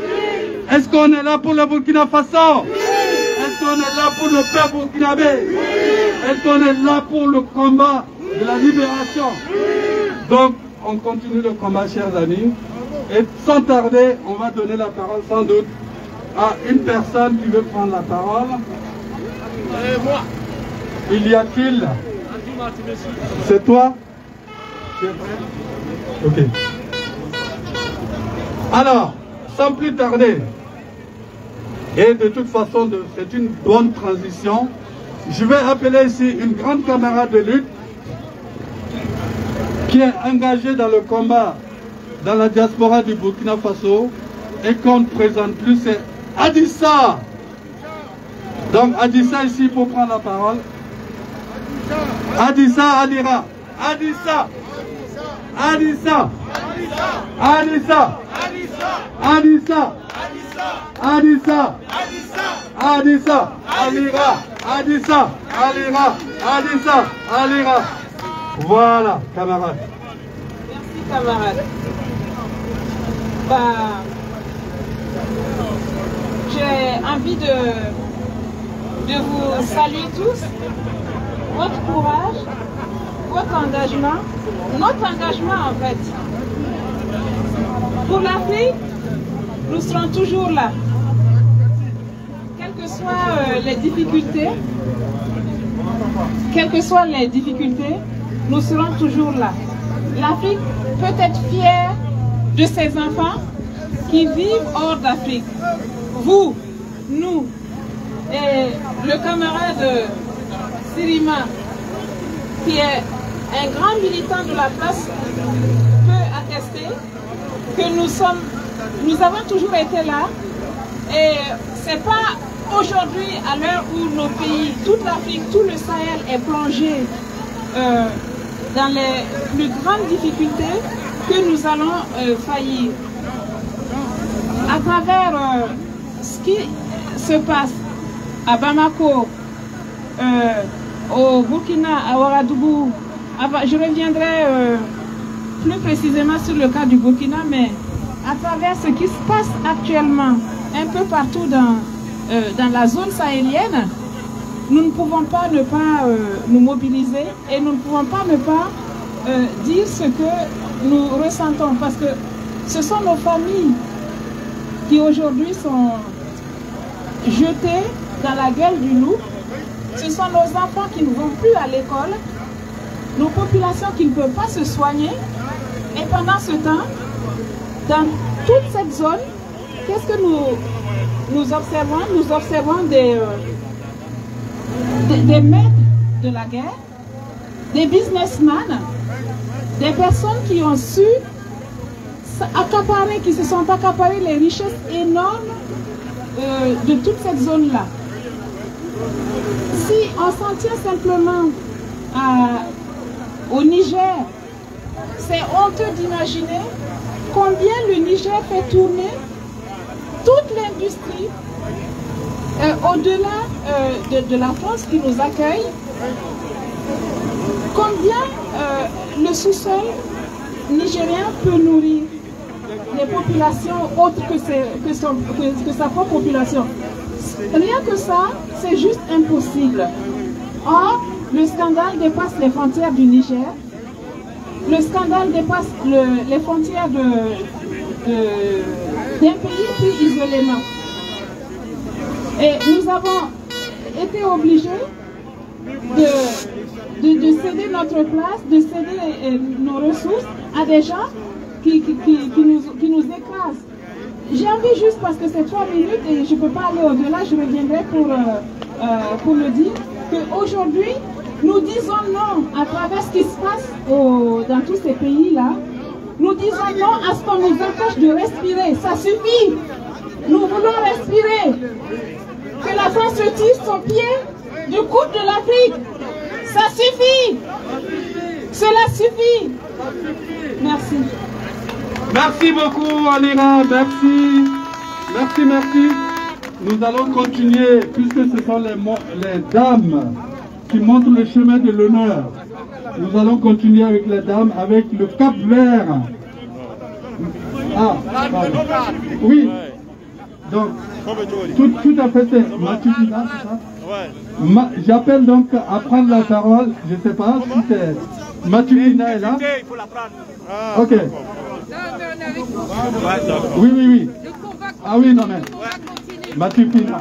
Est-ce qu'on est là pour le Burkina Faso? Oui. Est-ce qu'on est là pour le peuple burkinabé? Oui. Est-ce qu'on est là pour le combat de la libération? Oui. Donc, on continue le combat, chers amis. Et sans tarder, on va donner la parole sans doute à une personne qui veut prendre la parole. Moi. Il y a-t-il? C'est toi? Tu es prêt? Ok. Alors, sans plus tarder, et de toute façon, c'est une bonne transition, je vais appeler ici une grande camarade de lutte qui est engagée dans le combat dans la diaspora du Burkina Faso et qu'on ne présente plus, c'est Adissa. Donc Adissa ici pour prendre la parole. Adissa Alira. Adissa. Adissa. Adissa. Adissa. Adissa. Adissa. Alira. Adissa. Alira. Adissa. Alira. Voilà, camarade. Merci, camarade. J'ai envie de vous saluer tous. Votre courage, votre engagement, notre engagement en fait. Pour l'Afrique, nous serons toujours là. Quelles que soient les difficultés, nous serons toujours là. L'Afrique peut être fière de ses enfants qui vivent hors d'Afrique. Vous, nous, et le camarade Sirima, qui est un grand militant de la place, peut attester que nous avons toujours été là. Et c'est pas aujourd'hui, à l'heure où nos pays, toute l'Afrique, tout le Sahel est plongé dans les plus grandes difficultés, que nous allons faillir. À travers ce qui se passe à Bamako, au Burkina, à Ouagadougou, je reviendrai plus précisément sur le cas du Burkina, mais à travers ce qui se passe actuellement un peu partout dans la zone sahélienne, nous ne pouvons pas ne pas nous mobiliser et nous ne pouvons pas ne pas dire ce que nous ressentons, parce que ce sont nos familles qui aujourd'hui sont jetées dans la gueule du loup. Ce sont nos enfants qui ne vont plus à l'école, nos populations qui ne peuvent pas se soigner. Et pendant ce temps, dans toute cette zone, qu'est-ce que nous observons? Nous observons des maîtres de la guerre, des businessmen, des personnes qui ont su accaparer, qui se sont accaparées les richesses énormes de toute cette zone-là. Si on s'en tient simplement au Niger, c'est honteux d'imaginer combien le Niger fait tourner toute l'industrie au-delà de la France qui nous accueille. Combien le sous-sol nigérien peut nourrir les populations autres que sa propre population. Rien que ça, c'est juste impossible. Or, le scandale dépasse les frontières du Niger. Le scandale dépasse les frontières d'un pays pris isolément. Et nous avons été obligés de céder notre place, de céder nos ressources à des gens qui nous écrasent. J'ai envie juste, parce que c'est 3 minutes et je ne peux pas aller au-delà, je reviendrai pour le dire, qu'aujourd'hui, nous disons non à travers ce qui se passe dans tous ces pays-là. Nous disons non à ce qu'on nous empêche de respirer. Ça suffit. Nous voulons respirer. Que la France retire son pied du coude de l'Afrique. Ça suffit. Cela suffit. Merci. Merci beaucoup, Alira. Merci. Merci, merci. Nous allons continuer, puisque ce sont les dames qui montrent le chemin de l'honneur. Nous allons continuer avec les dames, avec le Cap Vert. Ah, pardon. Oui. Donc, tout à fait, c'est Mathieu Pina, c'est ça? J'appelle donc à prendre la parole, je ne sais pas si c'est Mathieu Pina est là. Ok. Oui, oui, oui. Ah oui, non, mais. Mathieu Pina.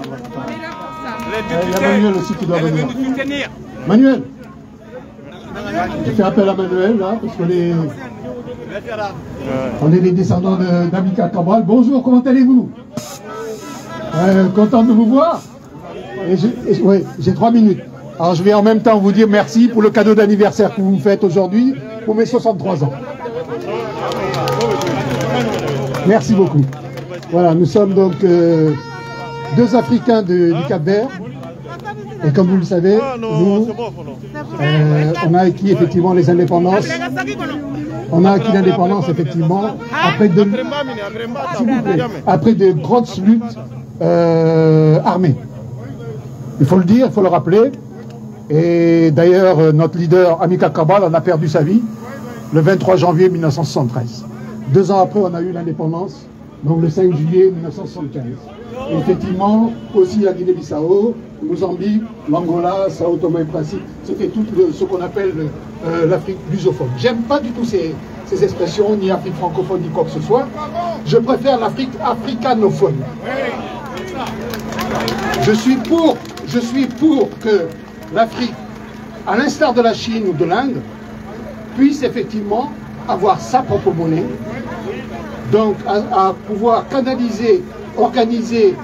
Il y a Manuel aussi qui doit venir. Manuel. Je fais appel à Manuel, là, parce qu'on est les descendants d'Amilcar Cabral. Bonjour, comment allez-vous? Content de vous voir. Oui, j'ai 3 minutes. Alors je vais en même temps vous dire merci pour le cadeau d'anniversaire que vous me faites aujourd'hui pour mes 63 ans. Merci beaucoup. Voilà, nous sommes donc 2 Africains du Cap-Vert. Et comme vous le savez, nous, on a acquis effectivement les indépendances. On a acquis l'indépendance effectivement après de grosses luttes armées. Il faut le dire, il faut le rappeler. Et d'ailleurs, notre leader, Amilcar Cabral, en a perdu sa vie le 23 janvier 1973. 2 ans après, on a eu l'indépendance, donc le 5 juillet 1975. Et effectivement, aussi la Guinée-Bissau, Mozambique, l'Angola, Sao Tomé et Principe, c'était tout ce qu'on appelle l'Afrique lusophone. J'aime pas du tout ces expressions, ni Afrique francophone, ni quoi que ce soit. Je préfère l'Afrique africanophone. Je suis pour que l'Afrique, à l'instar de la Chine ou de l'Inde, puisse effectivement avoir sa propre monnaie, donc à pouvoir canaliser, organiser,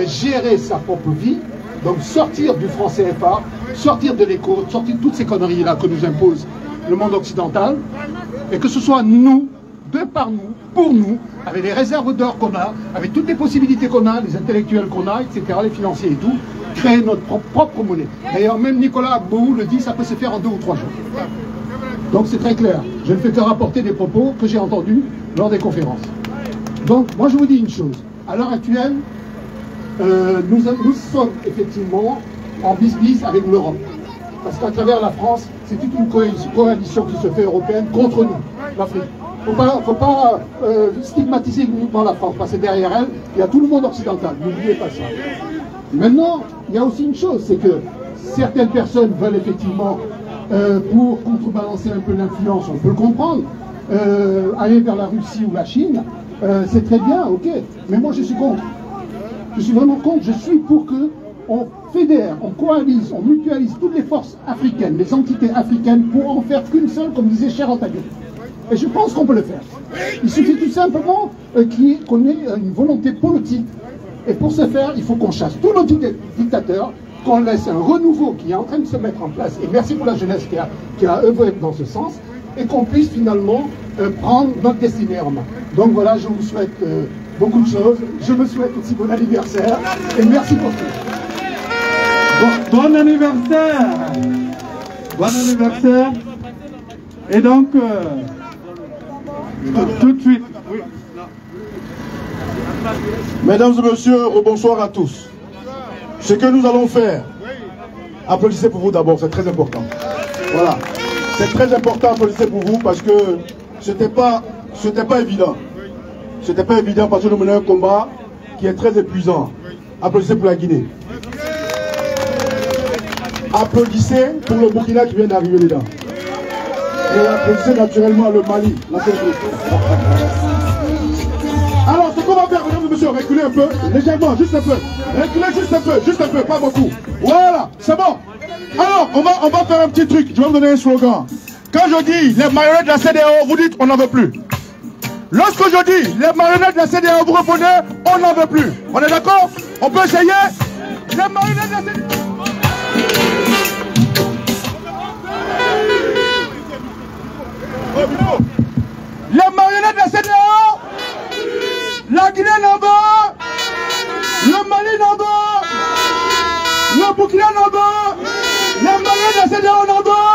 gérer sa propre vie, donc sortir du franc CFA, sortir de l'éco, sortir de toutes ces conneries-là que nous impose le monde occidental, et que ce soit nous, de par nous, pour nous, avec les réserves d'or qu'on a, avec toutes les possibilités qu'on a, les intellectuels qu'on a, etc., les financiers et tout, créer notre propre monnaie. D'ailleurs, même Nicolas Gbou le dit, ça peut se faire en 2 ou 3 jours. Donc c'est très clair. Je ne fais que rapporter des propos que j'ai entendus lors des conférences. Donc, moi je vous dis une chose. À l'heure actuelle, nous sommes effectivement en bis-bis avec l'Europe. Parce qu'à travers la France, c'est toute une coalition qui se fait européenne contre nous, l'Afrique. Il ne faut pas stigmatiser uniquement la France, parce que derrière elle, il y a tout le monde occidental. N'oubliez pas ça. Maintenant, il y a aussi une chose, c'est que certaines personnes veulent effectivement, pour contrebalancer un peu l'influence, on peut le comprendre, aller vers la Russie ou la Chine, c'est très bien, ok. Mais moi, je suis contre. Je suis vraiment contre. Je suis pour que on fédère, on coalise, on mutualise toutes les forces africaines, les entités africaines, pour en faire qu'une seule, comme disait Cher Antagon. Et je pense qu'on peut le faire. Il suffit tout simplement qu'on ait une volonté politique. Et pour ce faire, il faut qu'on chasse tous nos dictateurs, qu'on laisse un renouveau qui est en train de se mettre en place. Et merci pour la jeunesse qui a œuvré dans ce sens. Et qu'on puisse finalement prendre notre destinée en main. Donc voilà, je vous souhaite beaucoup de choses. Je me souhaite aussi bon anniversaire. Et merci pour tout. Bon anniversaire. Bon anniversaire. Et donc, tout de suite. Mesdames et messieurs, bonsoir à tous. Ce que nous allons faire, applaudissez pour vous d'abord, c'est très important. Voilà. C'est très important d'applaudissez pour vous parce que c'était pas évident. C'était pas évident parce que nous menons un combat qui est très épuisant. Applaudissez pour la Guinée. Applaudissez pour le Burkina qui vient d'arriver dedans. Et applaudissez naturellement le Mali. Alors, ce qu'on va faire, mesdames et messieurs, reculez un peu, légèrement, juste un peu. Reculez juste un peu, pas beaucoup. Voilà, c'est bon. Alors, on va faire un petit truc. Je vais vous donner un slogan. Quand je dis les marionnettes de la CEDEAO, vous dites on n'en veut plus. Lorsque je dis les marionnettes de la CEDEAO, vous répondez on n'en veut plus. On est d'accord? On peut essayer? Les marionnettes de la CEDEAO. Les marionnettes de la CEDEAO, la Guinée n'en veut, le Mali n'en veut, le Burkina n'en veut, les marionnettes de la CEDEAO n'en veut.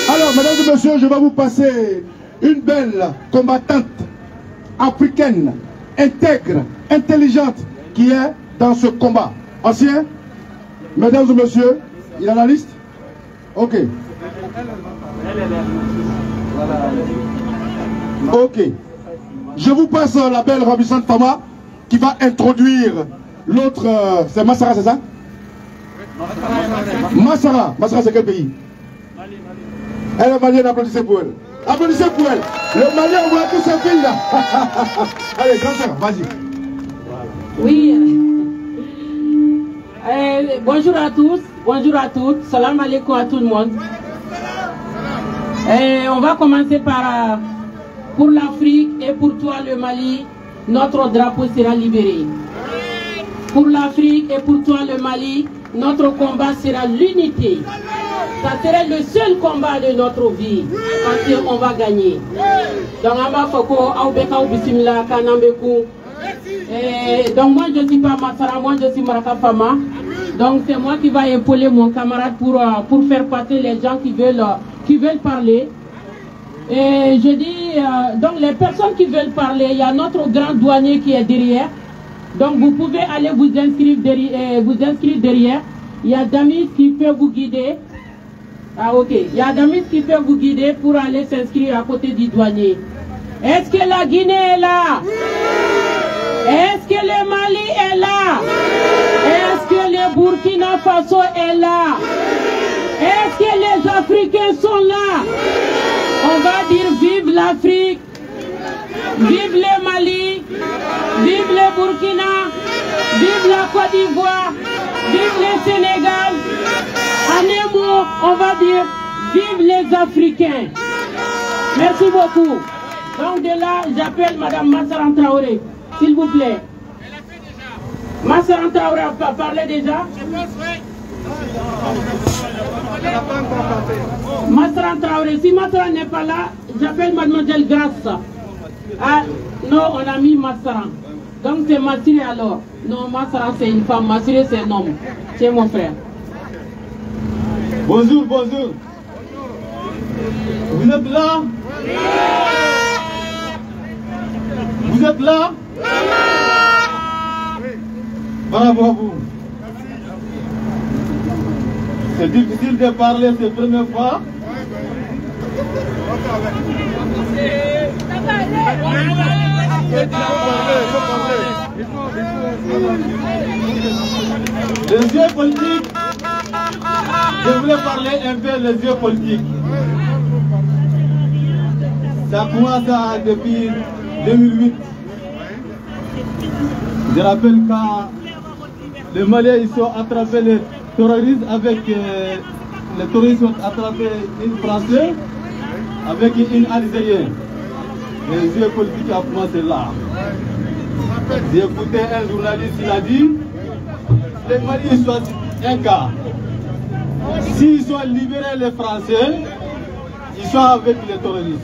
Alors, mesdames et messieurs, je vais vous passer une belle combattante africaine, intègre, intelligente, qui est dans ce combat. Ancien, mesdames et messieurs, il a la liste? Ok. Ok. Je vous passe la belle ravissante Fama qui va introduire l'autre. C'est Massara, c'est ça? Massara. Massara, c'est quel pays? Elle est malienne, applaudissez pour elle. Applaudissez pour elle. Le Malien, on voit tous ces filles là. Allez, grand sœur, vas-y. Oui. Bonjour à tous, bonjour à toutes. Salam alaikum à tout le monde. On va commencer par, pour l'Afrique et pour toi le Mali, notre drapeau sera libéré. Pour l'Afrique et pour toi le Mali, notre combat sera l'unité. Ça serait le seul combat de notre vie, parce qu'on va gagner. Donc, donc moi je ne suis pas Massara, moi je suis Maraka Fama. Donc c'est moi qui va épauler mon camarade pour faire passer les gens qui veulent parler. Et je dis, donc les personnes qui veulent parler, il y a notre grand douanier qui est derrière. Donc vous pouvez aller vous inscrire derrière. Il y a Damis qui peut vous guider. Ah ok, il y a Damis qui peut vous guider pour aller s'inscrire à côté du douanier. Est-ce que la Guinée est là? Est-ce que le Mali est là? Est-ce que le Burkina Faso est là? Est-ce que les Africains sont là? On va dire vive l'Afrique, vive le Mali, vive le Burkina, vive la Côte d'Ivoire, vive le Sénégal. En un mot, on va dire vive les Africains. Merci beaucoup. Donc de là, j'appelle Madame Massara Traoré, s'il vous plaît. Massara Traoré a parlé déjà? Massara Traoré, si Massara n'est pas là, j'appelle Mademoiselle Grasse. Ah, non, on a mis Massara. Donc c'est Massiré alors. Non, Massara c'est une femme, Massiré c'est un homme. C'est mon frère. Bonjour, bonjour. Vous êtes là? Vous êtes là? Bravo à vous. C'est difficile de parler cette première fois. Les yeux politiques, je voulais parler un peu des yeux politiques. Ça commence depuis 2008. Je rappelle quand les Maliens ils sont attrapés les terroristes avec les terroristes ont attrapé une Française avec une Algérienne. Les yeux politiques ont commencé là. J'ai écouté un journaliste, il a dit les Maliens choisissent un cas. S'ils sont libérés les Français, ils sont avec les terroristes.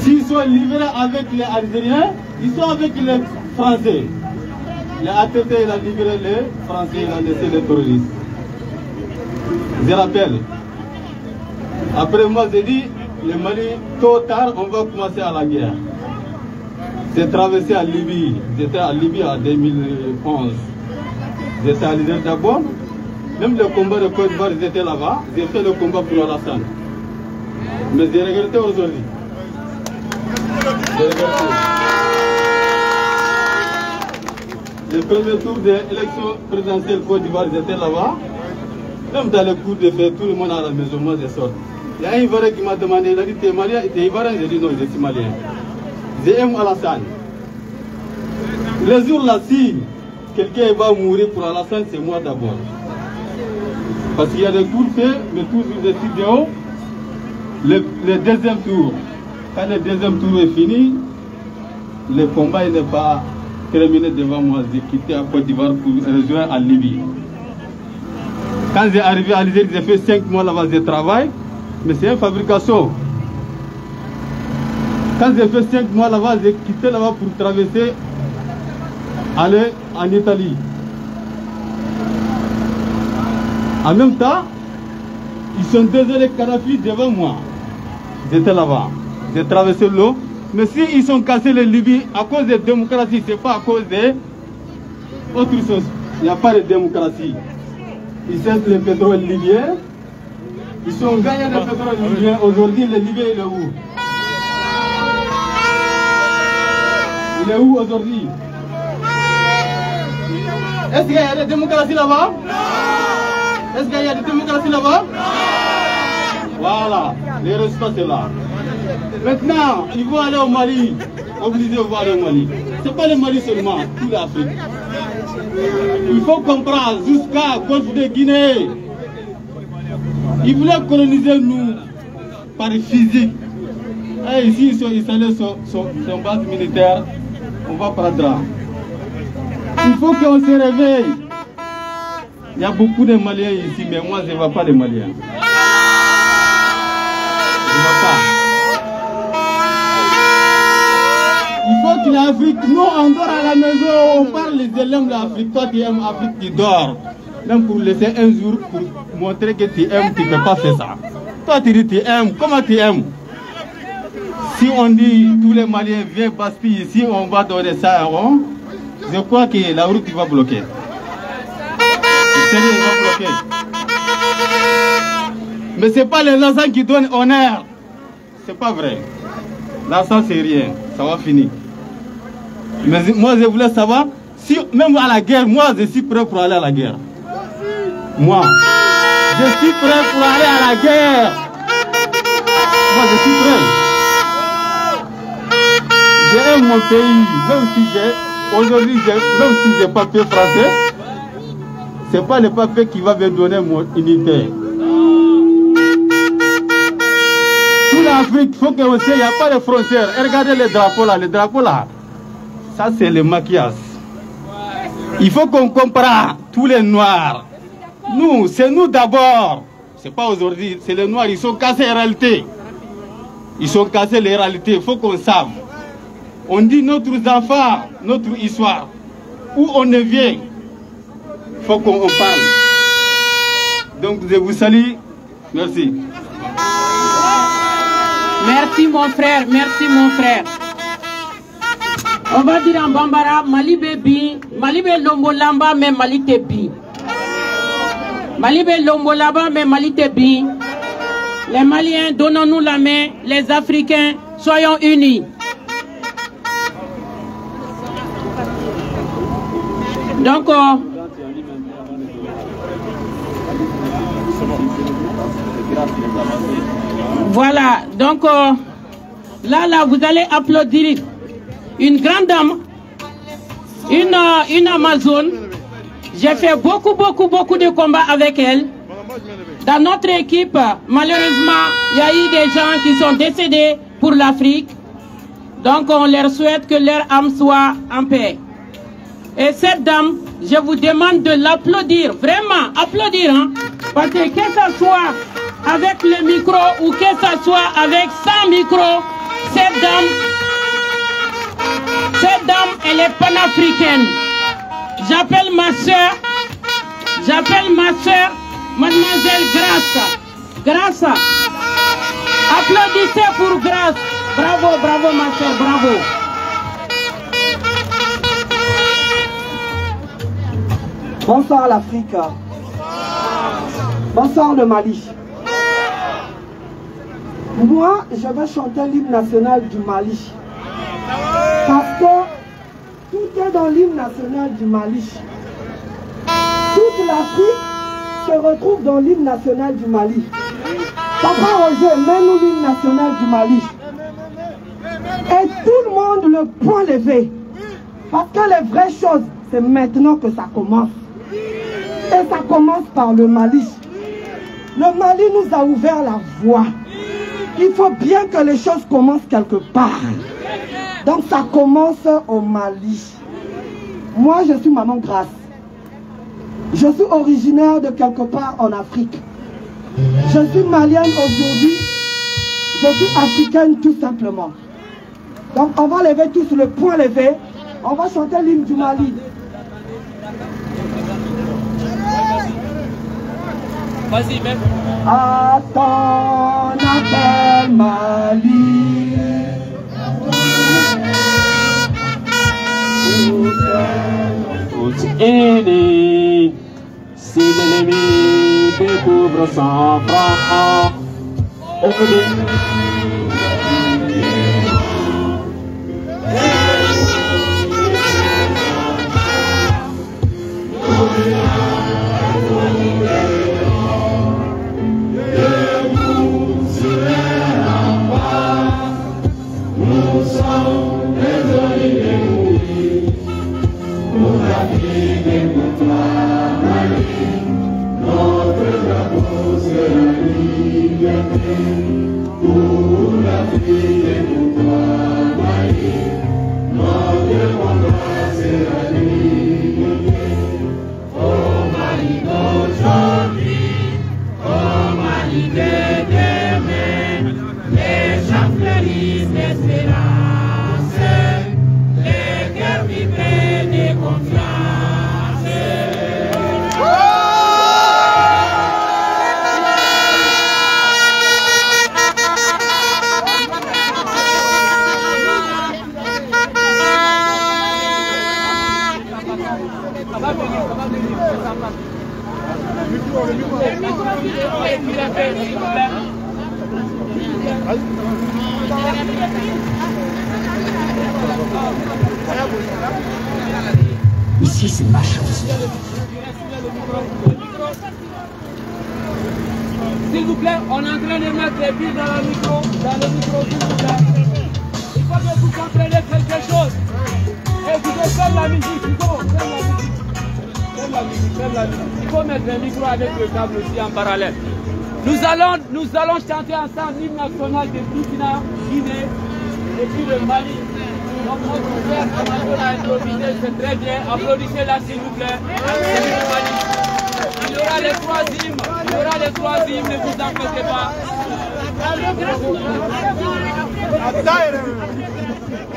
S'ils sont libérés avec les Algériens, ils sont avec les Français. Les ATT, il a libéré les Français, il a laissé les terroristes. Je rappelle. Après moi, j'ai dit, le Mali, tôt ou tard, on va commencer à la guerre. J'ai traversé à Libye. J'étais à Libye en 2011. J'étais à Libye d'abord. Même le combat de Côte d'Ivoire, j'étais là-bas. J'ai fait le combat pour Alassane. Mais j'ai regretté aujourd'hui. J'ai regretté. Le premier tour de l'élection présidentielle Côte d'Ivoire, j'étais là-bas. Même dans le cours de fête, tout le monde à la maison, moi je sors. Il y a un Ivoirien qui m'a demandé, il a dit, t'es malien, t'es Ivoirien? J'ai dit non, je suis malien. J'aime Alassane. Le jour là, si quelqu'un va mourir pour Alassane, c'est moi d'abord. Parce qu'il y a des tours faits, mais toujours des vidéos. Le deuxième tour, quand le deuxième tour est fini, le combat n'est pas terminé devant moi. J'ai quitté à Côte d'Ivoire pour rejoindre à Libye. Quand j'ai arrivé à Algérie, j'ai fait 5 mois là-bas de travail, mais c'est une fabrication. Quand j'ai fait 5 mois là-bas, j'ai quitté là-bas pour traverser, aller en Italie. En même temps, ils sont désolés Kadhafi devant moi. J'étais là-bas, j'ai traversé l'eau. Mais s'ils sont cassés les Libyes à cause de démocratie, ce n'est pas à cause de autre chose. Il n'y a pas de démocratie. Ils sont les pétrole libyens. Ils sont gagnés le pétrole libyen. Aujourd'hui, le Libyen, il est où? Il est où aujourd'hui? Est-ce qu'il y a de la démocratie là-bas? Est-ce qu'il y a de la démocratie là-bas? Voilà, les résultats c'est là. Maintenant, ils vont aller au Mali. Obligés de voir aller au Mali. Ce n'est pas le Mali seulement, toute l'Afrique. Il faut comprendre, jusqu'à Golfe de Guinée, ils voulaient coloniser nous par physique. Et ici, ils sont installés sur base militaire, on va prendre. Il faut qu'on se réveille. Il y a beaucoup de Maliens ici, mais moi je ne vois pas les Maliens. Je ne vois pas. Il faut que l'Afrique, nous on dort à la maison, on parle les élèves de l'Afrique. Toi tu aimes l'Afrique, tu dors. Même pour laisser un jour, pour montrer que tu aimes, tu ne peux pas faire ça. Toi tu dis tu aimes, comment tu aimes? Si on dit tous les Maliens viennent Bastille ici, on va donner ça à rond, je crois que la route va bloquer. Sérieux, va bloquer. Mais ce n'est pas les enfants qui donnent honneur. C'est pas vrai. L'argent c'est rien, ça va finir. Mais moi je voulais savoir, si même à la guerre, moi je suis prêt pour aller à la guerre. Moi, je suis prêt pour aller à la guerre. Moi je suis prêt. J'aime mon pays, même si j'ai, aujourd'hui, même si j'ai papier français, c'est pas le papier qui va me donner mon unité. L'Afrique, il faut qu'on sait, il n'y a pas de frontières. Et regardez les drapeaux là, ça c'est le maquillage. Il faut qu'on comprenne tous les noirs. Nous, c'est nous d'abord. C'est pas aujourd'hui, c'est les noirs, ils sont cassés en réalité. Ils sont cassés les réalités, il faut qu'on sache. On dit notre enfant, notre histoire. Où on est vient, il faut qu'on parle. Donc je vous salue, merci. Merci mon frère, merci mon frère. On va dire en Bambara, Mali Bébi, Mali Bé Lombo Lamba, mais Mali Tébi. Mali Bé Lombo Lamba, mais Mali Tébi. Les Maliens, donnons-nous la main. Les Africains, soyons unis. Donc, voilà. Donc, là, vous allez applaudir une grande dame, une Amazone. J'ai fait beaucoup de combats avec elle. Dans notre équipe, malheureusement, il y a eu des gens qui sont décédés pour l'Afrique. Donc, on leur souhaite que leur âme soit en paix. Et cette dame, je vous demande de l'applaudir, vraiment, applaudir, hein, parce que ça soit avec le micro ou que ça soit avec sans micro, cette dame, elle est panafricaine. J'appelle ma soeur, Mademoiselle Grace. Applaudissez pour Grace. Bravo, ma soeur, bravo. Bonsoir l'Afrique. Bonsoir le Mali. Moi, je vais chanter l'hymne national du Mali. Parce que tout est dans l'hymne national du Mali. Toute l'Afrique se retrouve dans l'hymne national du Mali. Papa Roger, mets-nous l'hymne national du Mali. Et tout le monde le point levé. Parce que les vraies choses, c'est maintenant que ça commence. Et ça commence par le Mali. Le Mali nous a ouvert la voie. Il faut bien que les choses commencent quelque part. Donc ça commence au Mali. Moi, je suis Maman Grace. Je suis originaire de quelque part en Afrique. Je suis malienne aujourd'hui. Je suis africaine tout simplement. Donc on va lever tous le poing levé. On va chanter l'hymne du Mali. Vas-y, même. À ton appel Mali. Unis, si l'ennemi découvre son front, nous sommes désolés de mourir pour la vie et pour toi, Mali. Notre drapeau c'est la liberté pour la vie et pour toi, Mali. Notre combat c'est la liberté. Oh Mali d'aujourd'hui, oh Mali de demain, les champs fleurissent l'espérance, les cœurs vibrent de confiance. Ici, c'est ma chance. S'il vous plaît, on est en train de mettre les billes dans le micro, s'il vous plaît. Il faut que vous compreniez quelque chose. Et vous devez faire la musique, il faut faire la musique. Il faut mettre le micro avec le câble aussi en parallèle. Nous allons chanter ensemble l'hymne national de Burkina, Guinée et puis le Mali. Donc notre frère Amadou a improvisé, c'est très bien. Applaudissez-la s'il vous plaît. Il y aura les trois hymnes, ne vous en faites pas.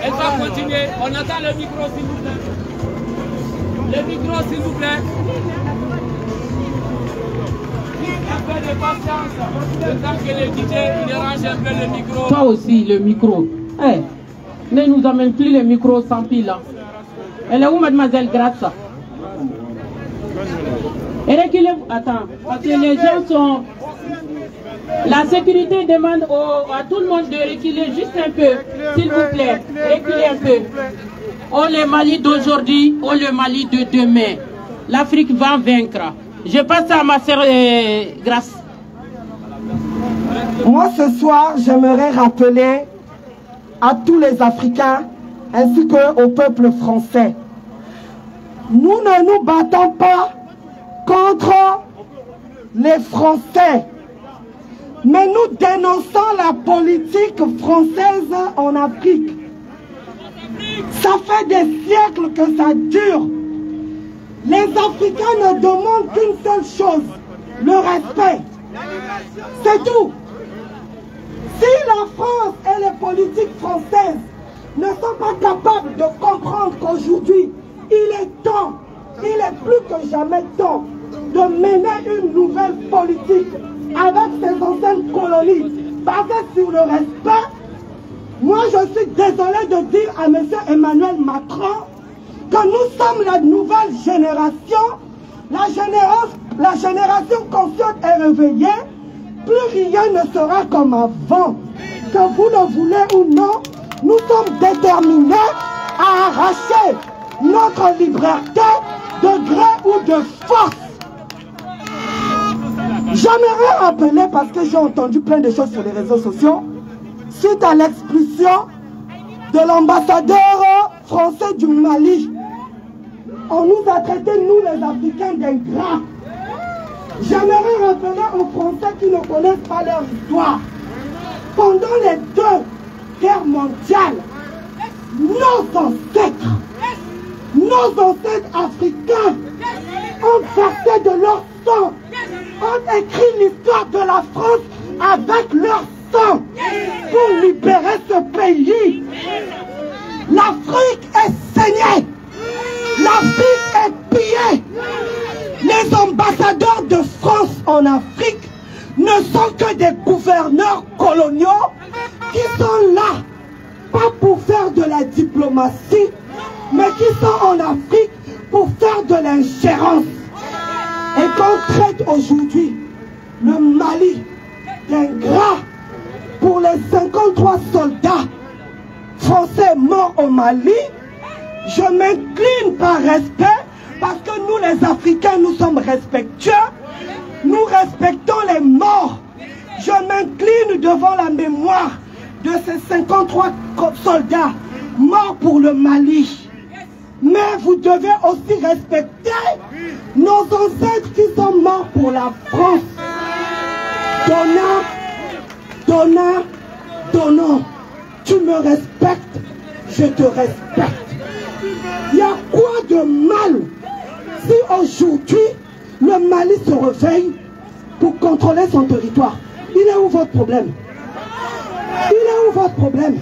Elle va continuer. On attend le micro s'il vous plaît. Le micro s'il vous plaît. Un peu de patience. Le temps que le DJ il range un peu le micro. Toi aussi le micro. Hey. ne nous amène plus les micros sans pile. Elle est où, mademoiselle Graça? Et reculez, attends, parce que les gens sont... La sécurité demande à tout le monde de reculer juste un peu, s'il vous plaît, reculez un peu. On le Mali d'aujourd'hui, on le Mali de demain. L'Afrique va vaincre. Je passe à ma sœur Grace. Moi, ce soir, j'aimerais rappeler à tous les Africains ainsi qu'au peuple français. Nous ne nous battons pas contre les Français, mais nous dénonçons la politique française en Afrique. Ça fait des siècles que ça dure. Les Africains ne demandent qu'une seule chose, le respect. C'est tout. Si la France et les politiques françaises ne sont pas capables de comprendre qu'aujourd'hui, il est temps, il est plus que jamais temps de mener une nouvelle politique avec ces anciennes colonies basées sur le respect, moi je suis désolé de dire à M. Emmanuel Macron que nous sommes la nouvelle génération, la génération consciente et réveillée. Plus rien ne sera comme avant. Que vous le voulez ou non, nous sommes déterminés à arracher notre liberté de gré ou de force. J'aimerais rappeler, parce que j'ai entendu plein de choses sur les réseaux sociaux, suite à l'expulsion de l'ambassadeur français du Mali, on nous a traités, nous les Africains, d'ingrats. J'aimerais rappeler aux Français qui ne connaissent pas leur histoire. Pendant les 2 guerres mondiales, nos ancêtres africains ont versé de leur sang, ont écrit l'histoire de la France avec leur sang pour libérer ce pays. L'Afrique est saignée, l'Afrique est pillée. Les ambassadeurs de France en Afrique ne sont que des gouverneurs coloniaux qui sont là, pas pour faire de la diplomatie, mais qui sont en Afrique pour faire de l'ingérence. Et qu'on traite aujourd'hui le Mali d'ingrat pour les 53 soldats français morts au Mali, je m'incline par respect. Parce que nous les Africains, nous sommes respectueux, nous respectons les morts. Je m'incline devant la mémoire de ces 53 soldats morts pour le Mali. Mais vous devez aussi respecter nos ancêtres qui sont morts pour la France. Donnant, tu me respectes, je te respecte. Il y a quoi de mal si aujourd'hui le Mali se réveille pour contrôler son territoire? Il est où votre problème? Il est où votre problème?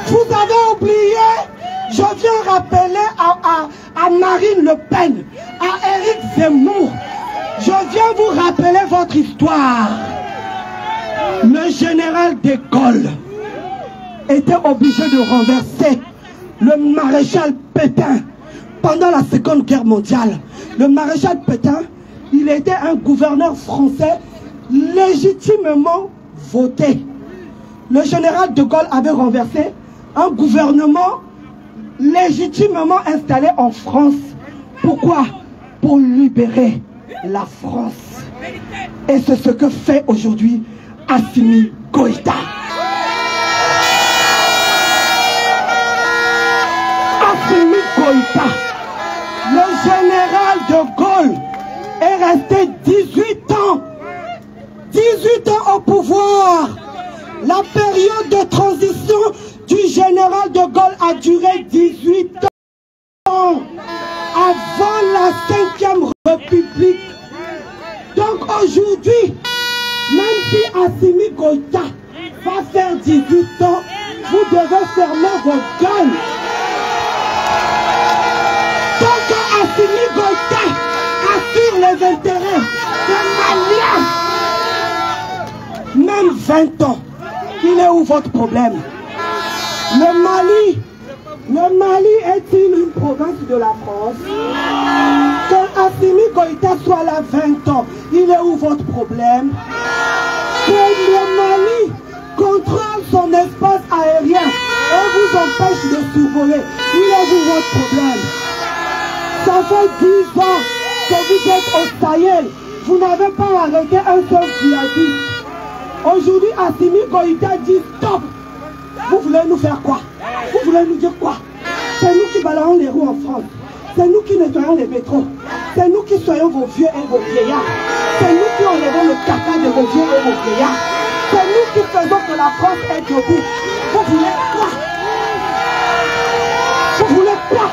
Vous avez oublié, je viens rappeler à Marine Le Pen, à Éric Zemmour, je viens vous rappeler votre histoire. Le général de Gaulle était obligé de renverser le maréchal Pétain pendant la Seconde Guerre mondiale. Le maréchal Pétain, il était un gouverneur français légitimement voté. Le général de Gaulle avait renversé un gouvernement légitimement installé en France. Pourquoi? Pour libérer la France. Et c'est ce que fait aujourd'hui Assimi Goïta. Assimi Goïta, le général de Gaulle, est resté 18 ans. 18 ans au pouvoir. La période de transition du général de Gaulle a duré 18 ans avant la 5e République. Donc aujourd'hui, même si Assimi Goïta va faire 18 ans, vous devez fermer vos gueules. Tant que Assimi Goïta assure les intérêts des Maliens, même 20 ans, il est où votre problème? Le Mali est-il une province de la France? Que Assimi Goïta soit là 20 ans, il est où votre problème? Que le Mali contrôle son espace aérien et vous empêche de survoler, il est où votre problème? Ça fait 10 ans que vous êtes au Sahel, vous n'avez pas arrêté un seul djihadiste. Aujourd'hui, Assimi Goïta dit stop. Vous voulez nous faire quoi? Vous voulez nous dire quoi? C'est nous qui balayons les roues en France. C'est nous qui nettoyons les métros. C'est nous qui soyons vos vieux et vos vieillards. C'est nous qui enlevons le caca de vos vieux et vos vieillards. C'est nous qui faisons que la France est debout. Vous voulez quoi? Vous voulez quoi?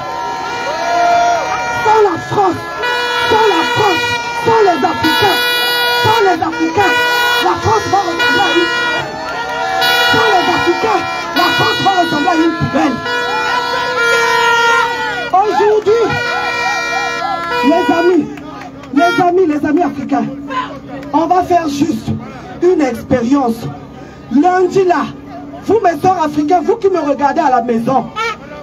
Sans la France, sans les Africains, la France va ressembler à une... Sans les Africains, la France va ressembler à une poubelle. Aujourd'hui, les amis africains, on va faire juste une expérience. Lundi là, vous mes soeurs africains, vous qui me regardez à la maison,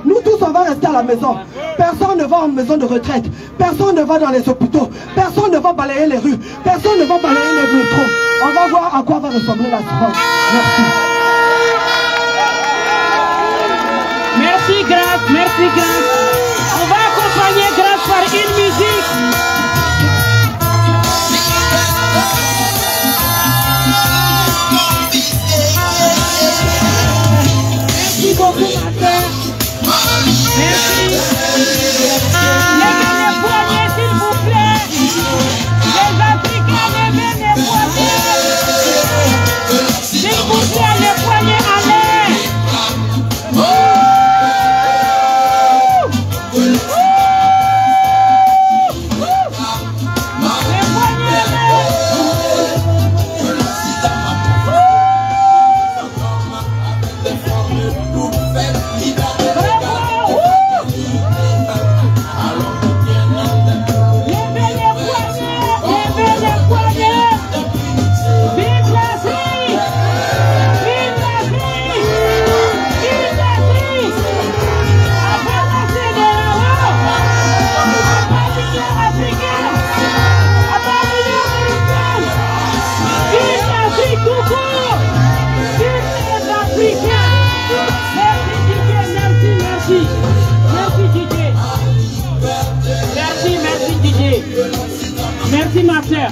nous tous on va rester à la maison. Personne ne va en maison de retraite, personne ne va dans les hôpitaux, personne ne va balayer les rues, personne ne va balayer les métros. On va voir à quoi va ressembler la France. Merci. Merci Grace, merci Grace. On va accompagner Grace par une musique. Merci beaucoup ma soeur. Merci. Levez les poignets s'il vous plaît. Les Africains, levez les poignets. S'il vous plaît, les poignets en l'air. Merci ma soeur.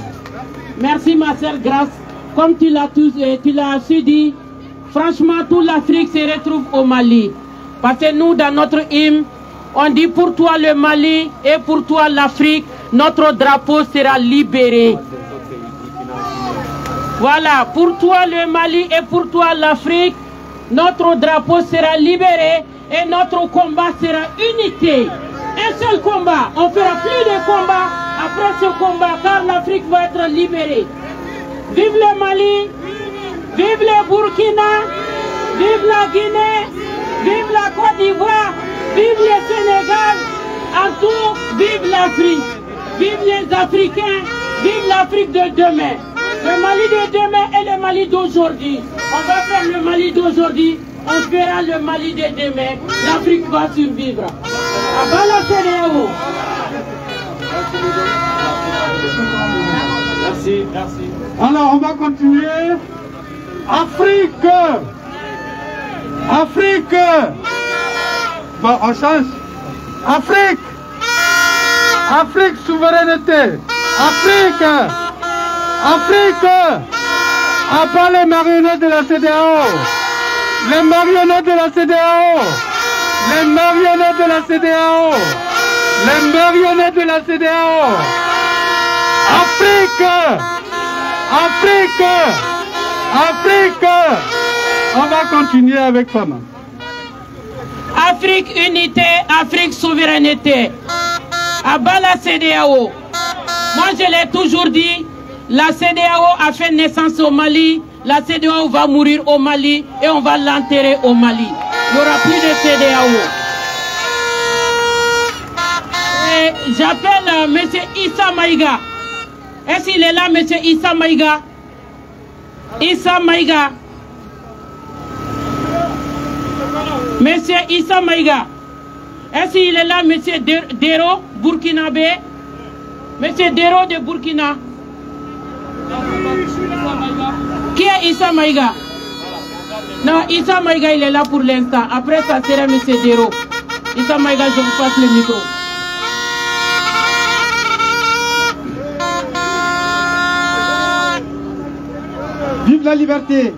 Merci ma soeur Grace. Comme tu l'as su dire, franchement toute l'Afrique se retrouve au Mali. Parce que nous dans notre hymne, on dit pour toi le Mali et pour toi l'Afrique, notre drapeau sera libéré. Voilà, pour toi le Mali et pour toi l'Afrique, notre drapeau sera libéré et notre combat sera unité. Un seul combat, on fera plus de combats après ce combat car l'Afrique va être libérée. Vive le Mali, vive le Burkina, vive la Guinée, vive la Côte d'Ivoire, vive le Sénégal, en tout, vive l'Afrique, vive les Africains, vive l'Afrique de demain. Le Mali de demain et le Mali d'aujourd'hui. On va faire le Mali d'aujourd'hui, on fera le Mali de demain. L'Afrique va survivre. Abat la CEDEAO. Merci, merci. Alors, on va continuer. Afrique. Afrique. Bon, on change. Afrique. Afrique, souveraineté. Afrique. Afrique. Abat les marionnettes de la CEDEAO. Les marionnettes de la CEDEAO. Les marionnettes de la CEDEAO. Les marionnettes de la CEDEAO. Afrique. Afrique. Afrique. On va continuer avec Fama. Afrique unité, Afrique souveraineté. Abat la CEDEAO. Moi je l'ai toujours dit, la CEDEAO a fait naissance au Mali, la CEDEAO va mourir au Mali et on va l'enterrer au Mali. Il n'y aura plus de CEDEAO. J'appelle M. Issa Maïga. Est-ce qu'il est là, M. Issa Maïga? Issa Maïga. Monsieur Issa Maïga. Est-ce qu'il est là, Monsieur Dero, burkinabé? Monsieur Dero de Burkina. Qui est Issa Maïga? Non, Issa Maïga, il est là pour l'instant. Après, ça sera Monsieur Dero. Issa Maïga, je vous passe le micro. Vive la liberté!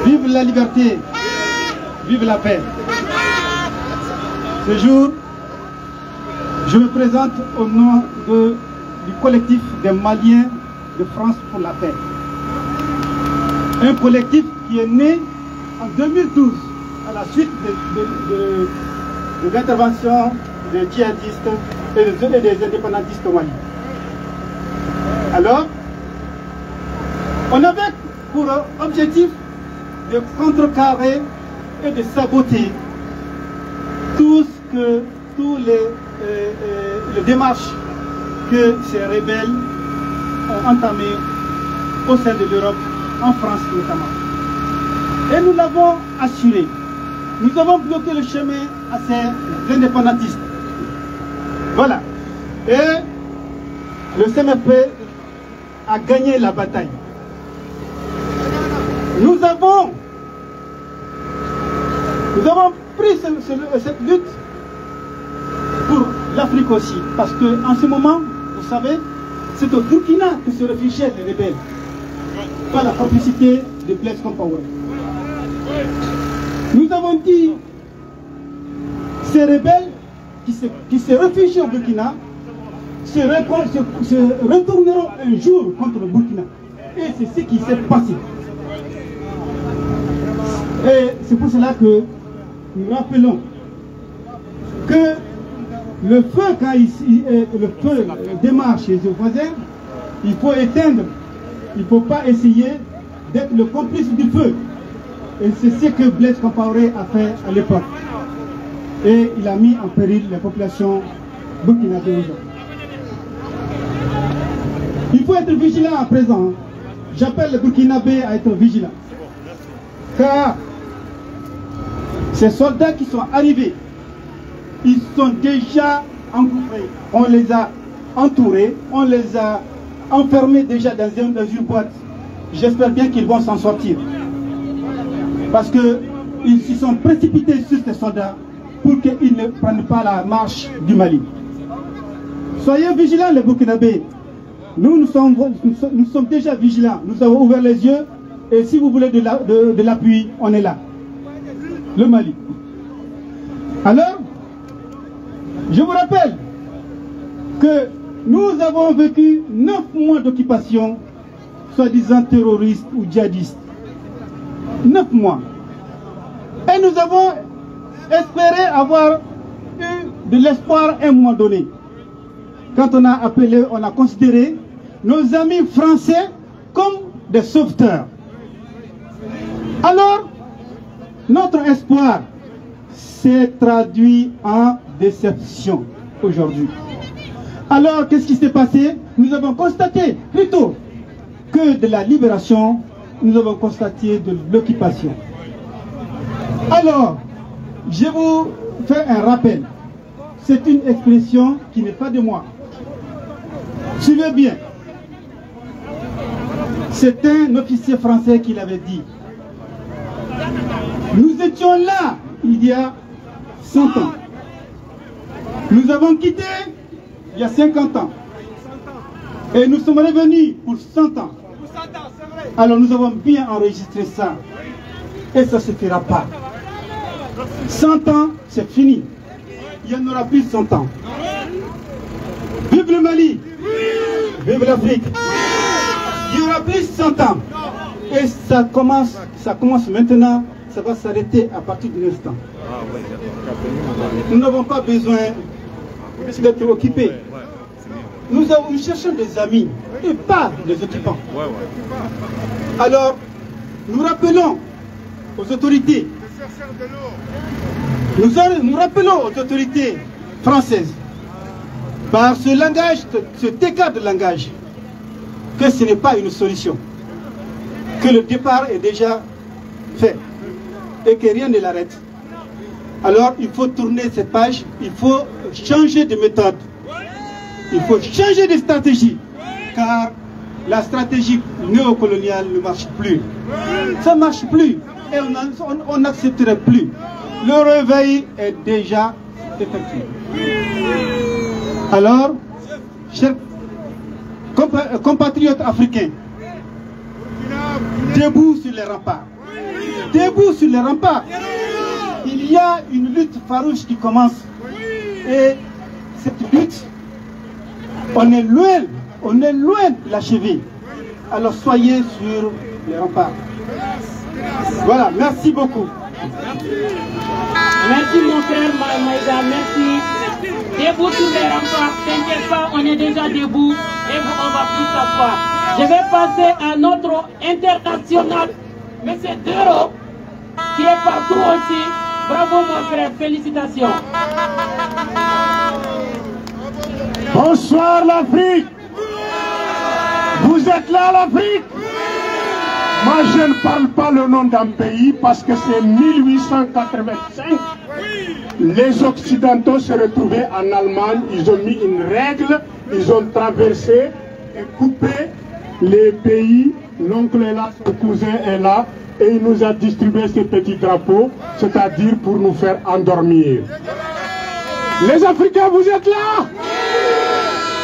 Vive la liberté! Vive la paix! Ce jour, je me présente au nom du collectif des Maliens de France pour la paix. Un collectif qui est né en 2012 à la suite de l'intervention des djihadistes et des indépendantistes au Mali. Alors, on avait pour objectif de contrecarrer et de saboter toutes les démarches que ces rebelles ont entamées au sein de l'Europe, en France notamment. Et nous l'avons assuré. Nous avons bloqué le chemin à ces indépendantistes. Voilà. Et le CMP a gagné la bataille. Nous avons pris cette lutte pour l'Afrique aussi, parce qu'en ce moment, vous savez, c'est au Burkina que se réfugiaient les rebelles, par la complicité de Blaise Compaoré. Nous avons dit, ces rebelles qui se réfugient au Burkina se retourneront un jour contre le Burkina. Et c'est ce qui s'est passé. Et c'est pour cela que nous rappelons que le feu, quand le feu démarre chez les voisins, il faut éteindre. Il ne faut pas essayer d'être le complice du feu. Et c'est ce que Blaise Compaoré a fait à l'époque. Et il a mis en péril la population burkinabé. Il faut être vigilant à présent. J'appelle les Burkinabés à être vigilants. Car ces soldats qui sont arrivés, ils sont déjà engouffrés. On les a entourés, on les a enfermés déjà dans une boîte. J'espère bien qu'ils vont s'en sortir. Parce qu'ils se sont précipités sur ces soldats pour qu'ils ne prennent pas la marche du Mali. Soyez vigilants les Burkinabés. Nous sommes déjà vigilants. Nous avons ouvert les yeux. Et si vous voulez de l'appui, on est là. Le Mali. Alors, je vous rappelle que nous avons vécu 9 mois d'occupation, soi-disant terroristes ou djihadistes. 9 mois. Et nous avons espéré avoir eu de l'espoir à un moment donné. Quand on a appelé, on a considéré nos amis français comme des sauveteurs. Alors, notre espoir s'est traduit en déception aujourd'hui. Alors, qu'est-ce qui s'est passé? Nous avons constaté plutôt que de la libération, nous avons constaté de l'occupation. Alors, je vous fais un rappel. C'est une expression qui n'est pas de moi. Suivez bien. C'est un officier français qui l'avait dit. Nous étions là il y a 100 ans. Nous avons quitté il y a 50 ans. Et nous sommes revenus pour 100 ans. Alors nous avons bien enregistré ça. Et ça ne se fera pas. 100 ans, c'est fini. Il n'y en aura plus 100 ans. Vive le Mali. Vive l'Afrique. Il n'y aura plus 100 ans. Et ça commence maintenant. Ça va s'arrêter à partir de l'instant. Nous n'avons pas besoin d'être occupés. Nous cherchons des amis et pas des occupants. Alors, nous rappelons aux autorités, nous rappelons aux autorités françaises, par ce langage, cet écart de langage, que ce n'est pas une solution, que le départ est déjà fait. et que rien ne l'arrête, alors il faut tourner cette page, il faut changer de méthode, il faut changer de stratégie, car la stratégie néocoloniale ne marche plus. Ça ne marche plus et on n'accepterait plus. Le réveil est déjà effectué. Alors, chers compatriotes africains, debout sur les remparts. Debout sur les remparts. Il y a une lutte farouche qui commence. Et cette lutte, on est loin de l'achever. Alors soyez sur les remparts. Voilà, merci beaucoup. Merci mon frère Maïga, merci. Debout sur les remparts, t'inquiète pas, on est déjà debout et on va plus s'asseoir. Je vais passer à notre international, M. Dero, qui est partout aussi. Bravo mon frère, félicitations. Bonsoir l'Afrique. Vous êtes là l'Afrique? Moi je ne parle pas le nom d'un pays parce que c'est 1885. Les Occidentaux se retrouvaient en Allemagne, ils ont mis une règle, ils ont traversé et coupé les pays. L'oncle est là, son cousin est là, et il nous a distribué ces petits drapeaux, c'est-à-dire pour nous faire endormir. Les Africains, vous êtes là?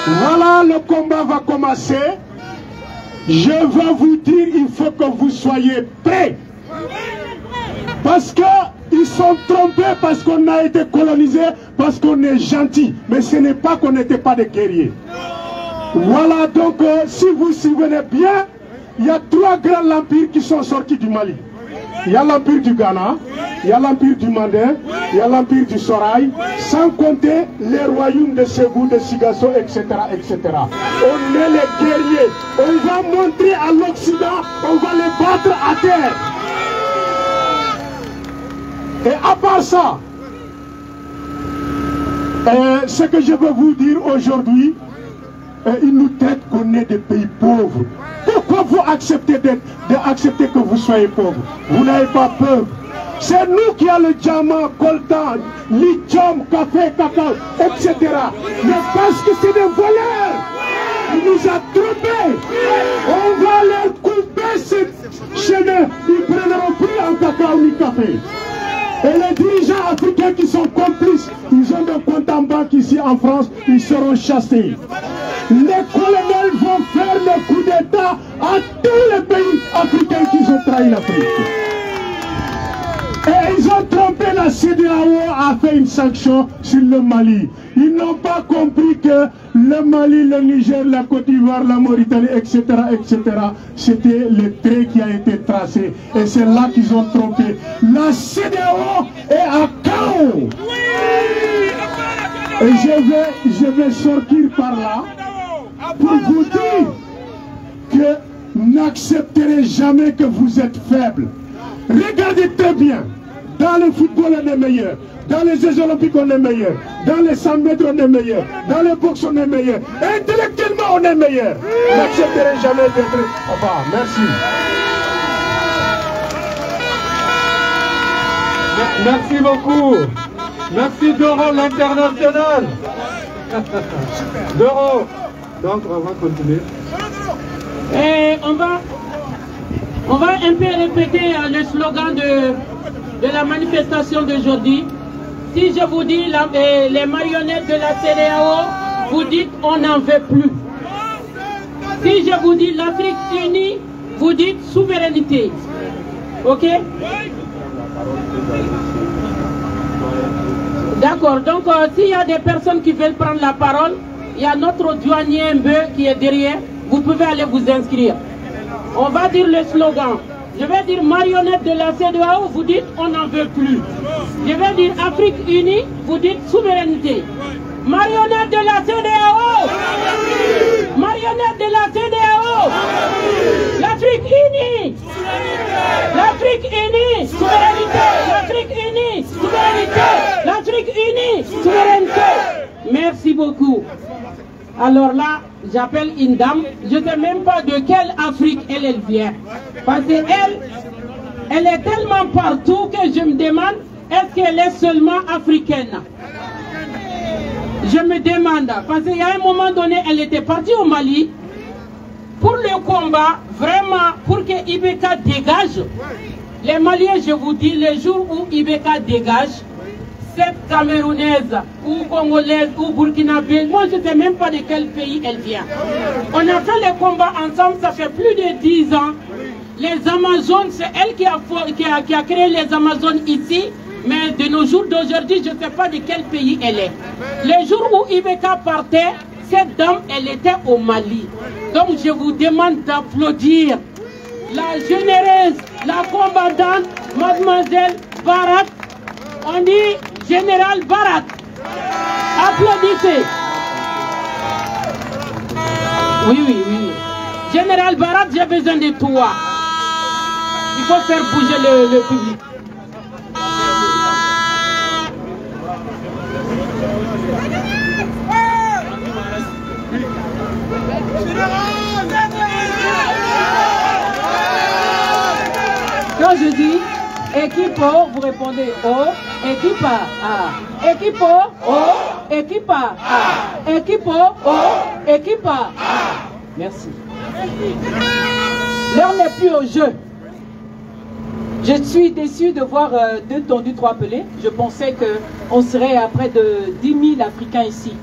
Voilà, le combat va commencer. Je vais vous dire, il faut que vous soyez prêts. Parce qu'ils sont trompés, parce qu'on a été colonisé, parce qu'on est gentil. Mais ce n'est pas qu'on n'était pas des guerriers. Voilà, donc, si vous vous souvenez bien, il y a 3 grands empires qui sont sortis du Mali. Il y a l'empire du Ghana, il y a l'empire du Mandin, il y a l'empire du Sorail, sans compter les royaumes de Ségou, de Sigasso, etc., etc. On est les guerriers. On va montrer à l'Occident, on va les battre à terre. Et à part ça, ce que je veux vous dire aujourd'hui, ils nous traitent qu'on est des pays pauvres. Pourquoi vous acceptez d'accepter que vous soyez pauvres? Vous n'avez pas peur. C'est nous qui avons le diamant, coltan, lithium, café, cacao, etc. Mais parce que c'est des voleurs. Ils nous ont trompés. On va leur couper ce chemin. Ils ne prendront plus en cacao ni café. Et les dirigeants africains qui sont complices, ils ont des comptes en banque ici en France, ils seront chassés. Les colonels vont faire le coup d'État à tous les pays africains qui ont trahi l'Afrique. Et ils ont trompé la CEDEAO à faire une sanction sur le Mali. Ils n'ont pas compris que le Mali, le Niger, la Côte d'Ivoire, la Mauritanie, etc., etc., c'était le trait qui a été tracé. Et c'est là qu'ils ont trompé. La CEDEAO est à chaos. Et je vais sortir par là pour vous dire que n'accepterez jamais que vous êtes faible. Regardez très bien, dans le football on est meilleur, dans les Jeux Olympiques on est meilleur, dans les 100 mètres on est meilleur, dans les boxe on est meilleur, intellectuellement on est meilleur. N'accepterez jamais d'être... Enfin, merci. Merci beaucoup. Merci Doro, l'international. Doro. Donc on va continuer. Et on va un peu répéter le slogan de la manifestation d'aujourd'hui. Si je vous dis les marionnettes de la CEDEAO, vous dites on n'en veut plus. Si je vous dis l'Afrique unie, vous dites souveraineté. Ok? D'accord, donc s'il y a des personnes qui veulent prendre la parole, il y a notre douanier Mbeu qui est derrière, vous pouvez aller vous inscrire. On va dire le slogan. Je vais dire marionnette de la CEDEAO, vous dites on n'en veut plus. Je vais dire Afrique unie, vous dites souveraineté. Marionnette de la CEDEAO, marionnette de la CEDEAO, l'Afrique unie, l'Afrique unie, souveraineté, l'Afrique unie, souveraineté, l'Afrique unie, souveraineté. Merci beaucoup. Alors là, j'appelle une dame, je ne sais même pas de quelle Afrique elle vient. Parce qu'elle, Elle est tellement partout que je me demande, est-ce qu'elle est seulement africaine? Je me demande, parce qu'il y a un moment donné, elle était partie au Mali pour le combat, vraiment, pour que Ibeka dégage. Les Maliens, je vous dis, le jour où Ibeka dégage, cette Camerounaise, ou Congolaise, ou Burkinabé, moi je ne sais même pas de quel pays elle vient. On a fait le combat ensemble, ça fait plus de 10 ans. Les Amazones, c'est elle qui a créé les Amazones ici. Mais de nos jours d'aujourd'hui, je ne sais pas de quel pays elle est. Le jour où Ibeka partait, cette dame, elle était au Mali. Donc je vous demande d'applaudir la généreuse, la combattante, mademoiselle Barat. On dit Général Barat. Applaudissez. Oui, oui, oui. Général Barat, j'ai besoin de toi. Il faut faire bouger le public. Quand je dis équipe O, vous répondez O, équipe A, équipe O, équipe A, équipe O, équipe A. Merci. L'heure n'est plus au jeu. Je suis déçu de voir 2 tondus, 3 pelés. Je pensais qu'on serait à près de 10 000 Africains ici.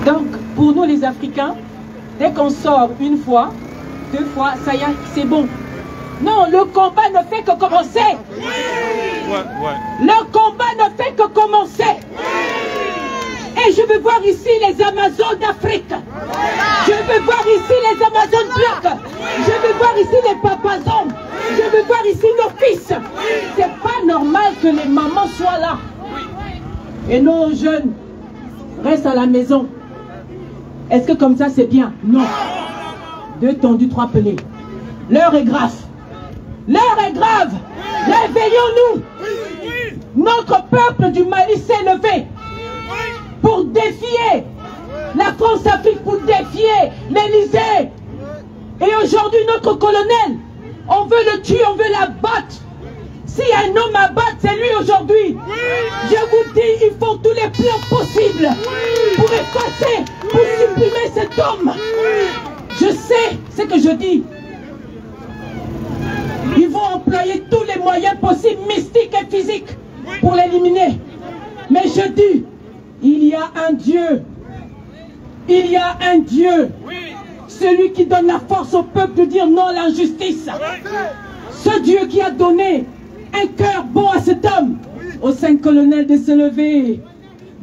Donc, pour nous les Africains, dès qu'on sort une fois, 2 fois, ça y est, c'est bon. Non, le combat ne fait que commencer. Le combat ne fait que commencer. Et je veux voir ici les Amazones d'Afrique. Je veux voir ici les Amazones blancs. Je veux voir ici les papazons. Je veux voir ici nos fils. C'est pas normal que les mamans soient là. Et nos jeunes restent à la maison. Est-ce que comme ça c'est bien? Non. 2 tondus, 3 pelés. L'heure est grave. L'heure est grave. Réveillons-nous. Notre peuple du Mali s'est levé pour défier la France-Afrique, pour défier l'Élysée. Et aujourd'hui, notre colonel, on veut le tuer, on veut l'abattre. S'il y a un homme à battre, c'est lui aujourd'hui. Je vous dis, ils font tous les plans possibles pour effacer, pour supprimer cet homme. Je sais ce que je dis. Ils vont employer tous les moyens possibles, mystiques et physiques, pour l'éliminer. Mais je dis, il y a un Dieu. Il y a un Dieu. Celui qui donne la force au peuple de dire non à l'injustice. Ce Dieu qui a donné un cœur bon à cet homme, aux 5 colonels de se lever,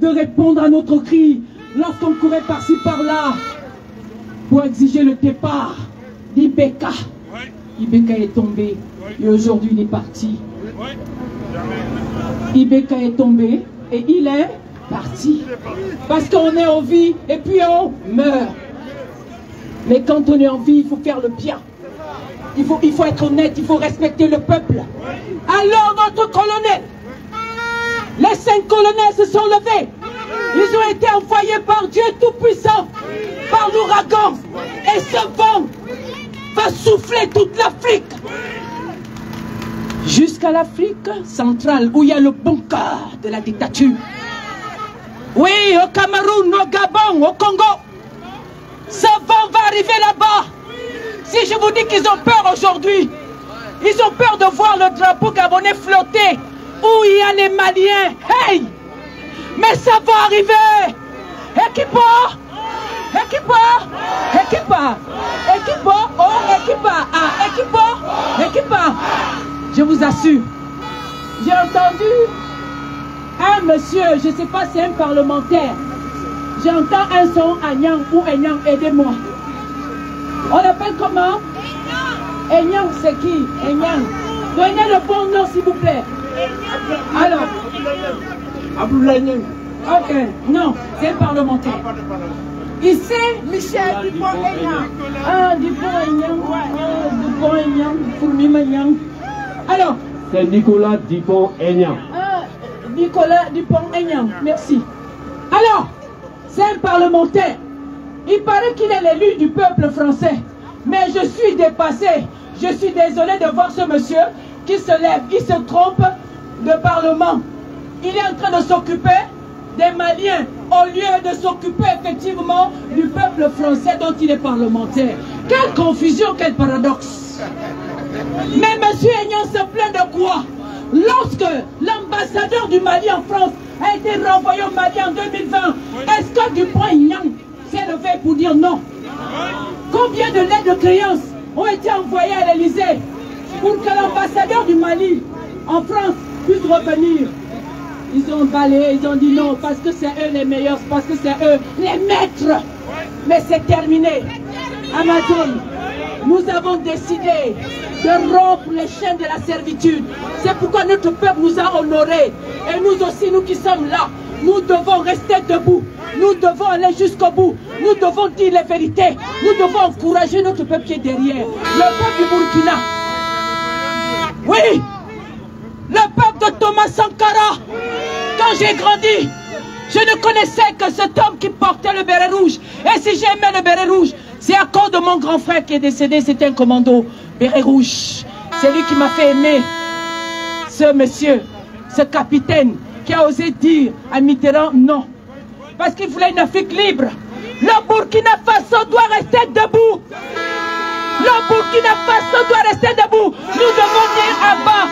de répondre à notre cri lorsqu'on courait par-ci par-là pour exiger le départ d'Ibeka. Ibeka est tombé et aujourd'hui il est parti. Ibeka est tombé et il est parti. Parce qu'on est en vie et puis on meurt. Mais quand on est en vie, il faut faire le bien. Il faut être honnête, il faut respecter le peuple. Alors notre colonel, les 5 colonels se sont levés. Ils ont été envoyés par Dieu Tout-Puissant, par l'ouragan. Et ce vent va souffler toute l'Afrique. Jusqu'à l'Afrique centrale, où il y a le bunker de la dictature. Oui, au Cameroun, au Gabon, au Congo. Ce vent va arriver là-bas. Si je vous dis qu'ils ont peur aujourd'hui, ils ont peur de voir le drapeau gabonais flotter, où il y a les Maliens. Hey! Mais ça va arriver. Équipa! Équipa! Équipa! Équipa! Oh, équipa! Ah, équipa! Équipa! Je vous assure, j'ai entendu un monsieur, je ne sais pas si c'est un parlementaire, j'entends un son Agnang ou Agnang, aidez-moi. On l'appelle comment? Agnang, c'est qui? Agnang. Donnez le bon nom s'il vous plaît. Alors. Abdoulaye. Ok, non, c'est un parlementaire. Ici, Michel Dupont-Aignan. Ah, Dupont-Aignan. Ah, Dupont-Aignan. Fourmi-Maignan. Alors. C'est Nicolas Dupont-Aignan. Ah, Nicolas Dupont-Aignan. Merci. Alors, c'est un parlementaire. Il paraît qu'il est l'élu du peuple français. Mais je suis dépassé. Je suis désolée de voir ce monsieur qui se lève, qui se trompe de parlement. Il est en train de s'occuper des Maliens au lieu de s'occuper effectivement du peuple français dont il est parlementaire. Quelle confusion, quel paradoxe. Mais monsieur Aignan se plaint de quoi? Lorsque l'ambassadeur du Mali en France a été renvoyé au Mali en 2020, est-ce que Dupont-Aignan s'est levé pour dire non? Combien de lettres de créance ont été envoyées à l'Élysée pour que l'ambassadeur du Mali en France puisse revenir? Ils ont balayé, ils ont dit non, parce que c'est eux les meilleurs, parce que c'est eux les maîtres. Mais c'est terminé. Amazon, nous avons décidé de rompre les chaînes de la servitude. C'est pourquoi notre peuple nous a honorés. Et nous aussi, nous qui sommes là, nous devons rester debout. Nous devons aller jusqu'au bout. Nous devons dire les vérités. Nous devons encourager notre peuple qui est derrière. Le peuple du Burkina. Oui, le peuple de Thomas Sankara. Quand j'ai grandi, je ne connaissais que cet homme qui portait le béret rouge. Et si j'aimais le béret rouge, c'est à cause de mon grand frère qui est décédé. C'était un commando béret rouge. C'est lui qui m'a fait aimer ce monsieur, ce capitaine qui a osé dire à Mitterrand non. Parce qu'il voulait une Afrique libre. Le Burkina Faso doit rester debout. Le Burkina Faso doit rester debout. Nous devons dire à bas.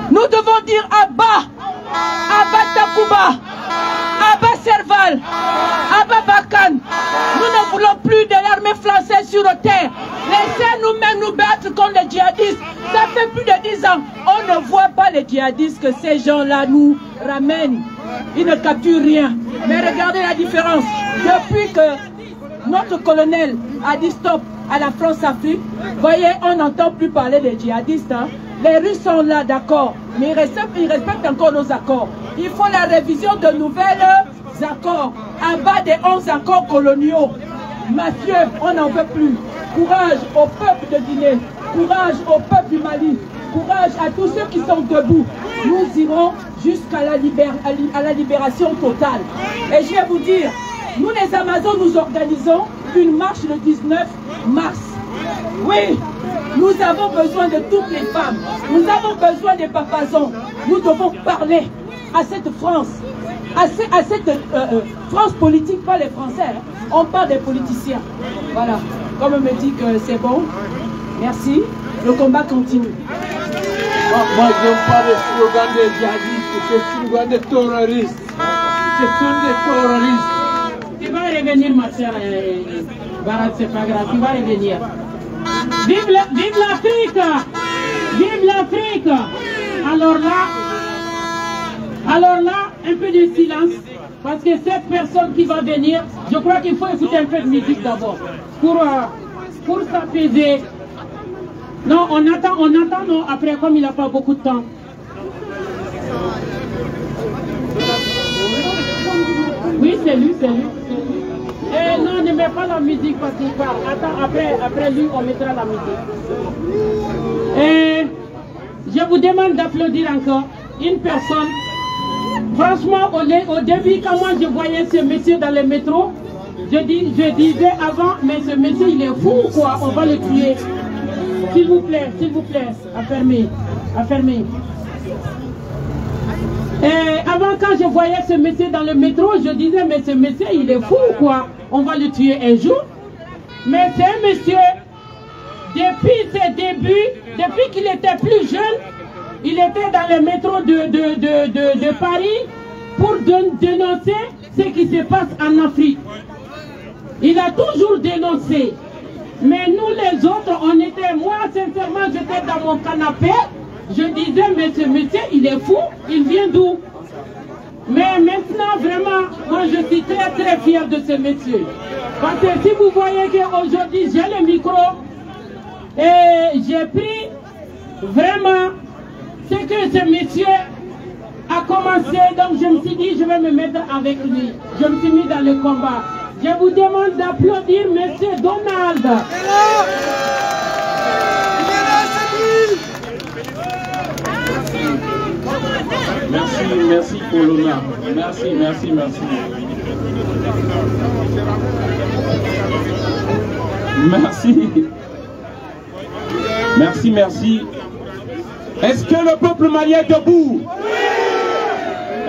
Nous devons dire à bas. Abba Takuba, Abba Serval, Abba Bakan. Nous ne voulons plus de l'armée française sur terre. Laissez nous-mêmes nous battre contre les djihadistes. Ça fait plus de 10 ans. On ne voit pas les djihadistes que ces gens-là nous ramènent. Ils ne capturent rien. Mais regardez la différence. Depuis que notre colonel a dit stop à la France-Afrique, voyez, on n'entend plus parler des djihadistes. Hein. Les Russes sont là, d'accord, mais ils respectent encore nos accords. Il faut la révision de nouvelles accords, à bas des 11 accords coloniaux. Mafieux, on n'en veut plus. Courage au peuple de Guinée, courage au peuple du Mali, courage à tous ceux qui sont debout. Nous irons jusqu'à la libération totale. Et je vais vous dire, nous les Amazones, nous organisons une marche le 19 mars. Oui, nous avons besoin de toutes les femmes. Nous avons besoin des papazons. Nous devons parler à cette France, à cette France politique, pas les Français. Hein. On parle des politiciens. Voilà. Comme on me dit que c'est bon, merci. Le combat continue. Moi, je n'aime pas les slogans des djihadistes, c'est slogans des terroristes. Ce sont des terroristes. Tu vas revenir, ma soeur Barat, c'est pas grave, tu vas revenir. Vive l'Afrique! Vive l'Afrique! Alors là, un peu de silence, parce que cette personne qui va venir, je crois qu'il faut écouter un peu de musique d'abord, pour s'apaiser. Non, on attend, non, après, comme il n'a pas beaucoup de temps. Oui, c'est lui. Eh non, ne mets pas la musique parce qu'il parle. Attends, après lui, on mettra la musique. Et je vous demande d'applaudir encore une personne. Franchement, au début, quand moi je voyais ce monsieur dans le métro, je disais avant, mais ce monsieur il est fou quoi, on va le tuer. S'il vous plaît, affermez. Et avant, quand je voyais ce monsieur dans le métro, je disais, mais ce monsieur, il est fou quoi, on va le tuer un jour. Mais c'est un monsieur, depuis ses débuts, depuis qu'il était plus jeune, il était dans le métro de Paris pour dénoncer ce qui se passe en Afrique. Il a toujours dénoncé. Mais nous les autres, on était, moi sincèrement, j'étais dans mon canapé, je disais, mais ce monsieur, il est fou, il vient d'où? Mais maintenant, vraiment, moi je suis très très fier de ce monsieur. Parce que si vous voyez qu'aujourd'hui j'ai le micro, et j'ai pris vraiment ce que ce monsieur a commencé, donc je me suis dit, je vais me mettre avec lui. Je me suis mis dans le combat. Je vous demande d'applaudir monsieur Donald. Merci pour l'honneur. Merci. Merci. Merci, merci. Est-ce que le peuple malien est debout?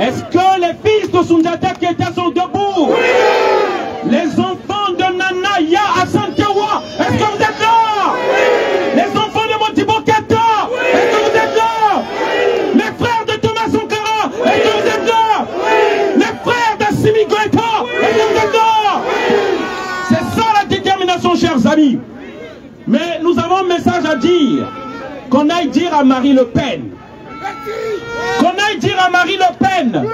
Est-ce que les fils de Soundiata Keita sont debout? Les enfants de Nana Ya Hassan Kawa, est-ce que vous êtes là? Les enfants de Modibo Keita, est-ce que vous êtes là? Les frères de Thomas Sankara, est-ce que vous êtes là? Les frères d'Assimi Goïta, est-ce que vous êtes là? C'est ça la détermination, chers amis. Mais nous avons un message à dire. Qu'on aille dire à Marie Le Pen, qu'on aille dire à Marie Le Pen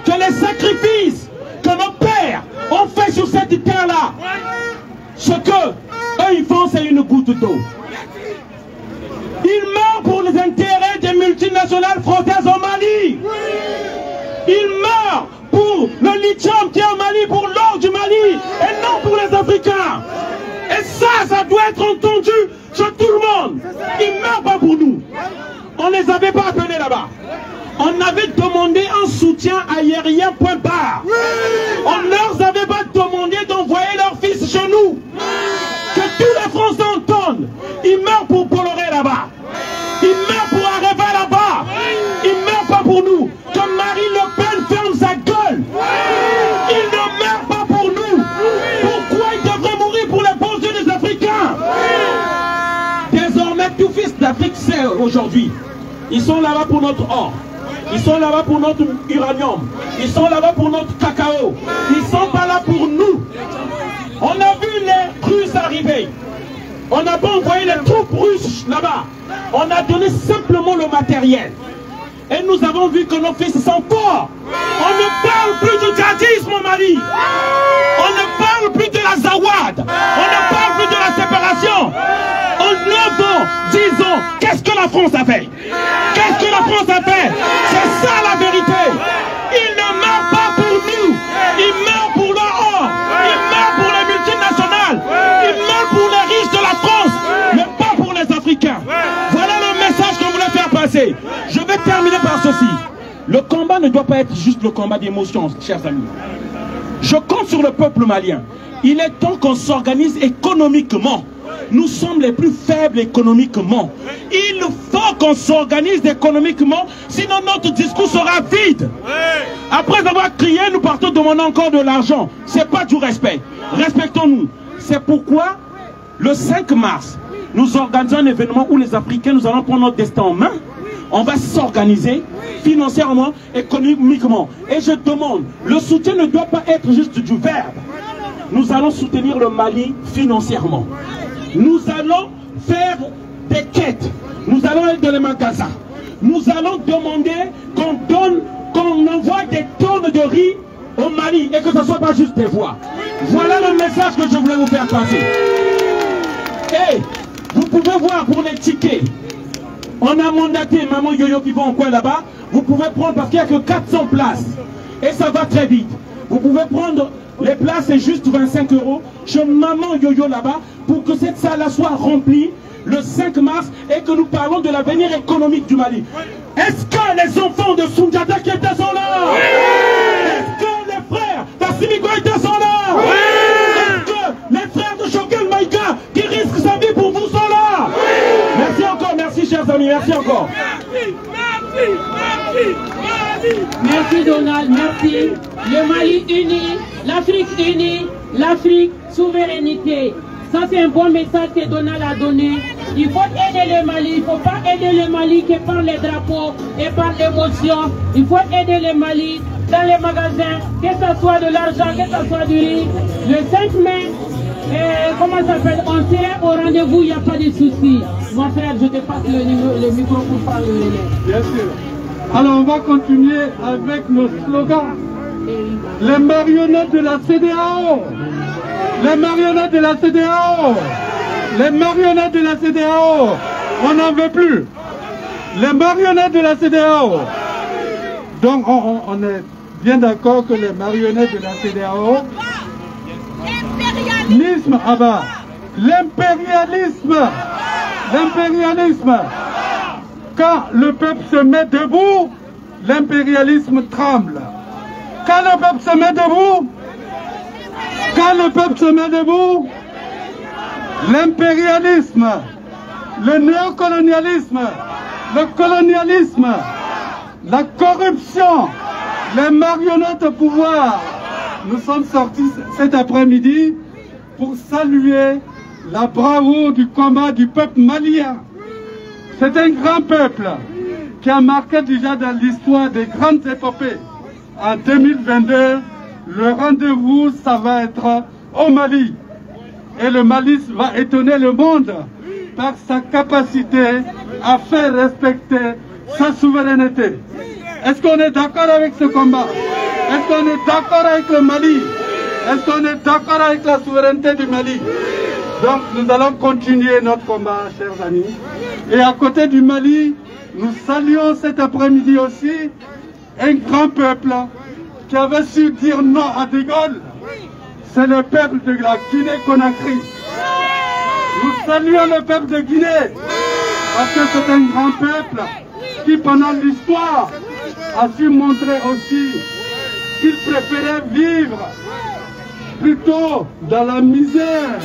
que les sacrifices que nos pères ont fait sur cette terre-là, ce que eux ils font, c'est une goutte d'eau. Ils meurent pour les intérêts des multinationales françaises au Mali. Ils meurent pour le lithium qui est au Mali, pour l'or du Mali, et non pour les Africains. Et ça doit être entendu sur tout le monde. Ils ne meurent pas pour nous. On ne les avait pas appelés là-bas. On avait demandé un soutien aérien, point barre. On ne leur avait pas demandé d'envoyer leurs fils chez nous. Que tous les Français entendent. Ils meurent pour Bolloré là-bas. Ils meurent pour Areva là-bas. Ils ne meurent pas pour nous. Que Marie Le Pen ferme sa gueule. Ils ne meurent pas pour nous. Pourquoi ils devraient mourir pour les bons yeux des Africains? Désormais, tout fils d'Afrique sait aujourd'hui. Ils sont là-bas pour notre or. Ils sont là-bas pour notre uranium. Ils sont là-bas pour notre cacao. Ils ne sont pas là pour nous. On a vu les Russes arriver. On n'a pas envoyé les troupes russes là-bas. On a donné simplement le matériel. Et nous avons vu que nos fils sont forts. On ne parle plus du djihadisme au Mali. On ne parle plus de la Zawad. On ne parle plus de la séparation. En 9 ans, 10 ans, qu'est-ce que la France a fait? Qu'est-ce que la France a fait? C'est ça la vérité. Ils ne meurent pas pour nous. Ils meurent pour leur or. Ils meurent pour les multinationales. Ils meurent pour les riches de la France, mais pas pour les Africains. Voilà le message qu'on voulait faire passer. Je vais terminer par ceci. Le combat ne doit pas être juste le combat d'émotions, chers amis. Je compte sur le peuple malien. Il est temps qu'on s'organise économiquement. Nous sommes les plus faibles économiquement. Il faut qu'on s'organise économiquement, sinon notre discours sera vide. Après avoir crié, nous partons demander encore de l'argent. Ce n'est pas du respect. Respectons-nous. C'est pourquoi, le 5 mars, nous organisons un événement où les Africains, nous allons prendre notre destin en main. On va s'organiser financièrement, économiquement. Et je demande, le soutien ne doit pas être juste du verbe. Nous allons soutenir le Mali financièrement. Nous allons faire des quêtes. Nous allons aller dans les magasins. Nous allons demander qu'on envoie des tonnes de riz au Mali et que ce ne soit pas juste des voix. Voilà le message que je voulais vous faire passer. Et vous pouvez voir pour les tickets. On a mandaté Maman Yoyo qui va en coin là-bas. Vous pouvez prendre parce qu'il n'y a que 400 places. Et ça va très vite. Vous pouvez prendre les places, c'est juste 25 € chez Maman Yoyo là-bas pour que cette salle-là soit remplie le 5 mars et que nous parlons de l'avenir économique du Mali. Est-ce que les enfants de Soundiata Keita sont là? Est-ce que les frères d'Assimi Goïta sont là? Est-ce que les frères de Choguel Maïga qui risquent sa vie pour vous sont là? Merci encore, merci chers amis, merci encore. Merci Donald, merci. Le Mali uni, l'Afrique unie, l'Afrique souveraineté. Ça c'est un bon message que Donald a donné. Il faut aider le Mali, il ne faut pas aider le Mali que par les drapeaux et par l'émotion. Il faut aider le Mali dans les magasins, que ce soit de l'argent, que ce soit du riz. Le 5 mai, comment ça s'appelle? On serait au rendez-vous, il n'y a pas de souci. Mon frère, je te passe le micro pour parler. Bien sûr. Alors on va continuer avec nos slogans. Les marionnettes de la CEDEAO. Les marionnettes de la CEDEAO. Les marionnettes de la CEDEAO. On n'en veut plus. Les marionnettes de la CEDEAO. Donc on est bien d'accord que les marionnettes de la CEDEAO. L'impérialisme, ah bah, l'impérialisme. L'impérialisme. Quand le peuple se met debout, l'impérialisme tremble. Quand le peuple se met debout, l'impérialisme le néocolonialisme, le colonialisme, la corruption, les marionnettes au pouvoir. Nous sommes sortis cet après-midi pour saluer la bravoure du combat du peuple malien. C'est un grand peuple qui a marqué déjà dans l'histoire des grandes épopées. En 2022, le rendez-vous, ça va être au Mali. Et le Mali va étonner le monde par sa capacité à faire respecter sa souveraineté. Est-ce qu'on est d'accord avec ce combat? Est-ce qu'on est d'accord avec le Mali? Est-ce qu'on est d'accord avec la souveraineté du Mali? Donc nous allons continuer notre combat, chers amis. Et à côté du Mali, nous saluons cet après-midi aussi un grand peuple qui avait su dire non à De Gaulle. C'est le peuple de la Guinée-Conakry. Nous saluons le peuple de Guinée parce que c'est un grand peuple qui, pendant l'histoire, a su montrer aussi qu'il préférait vivre plutôt dans la misère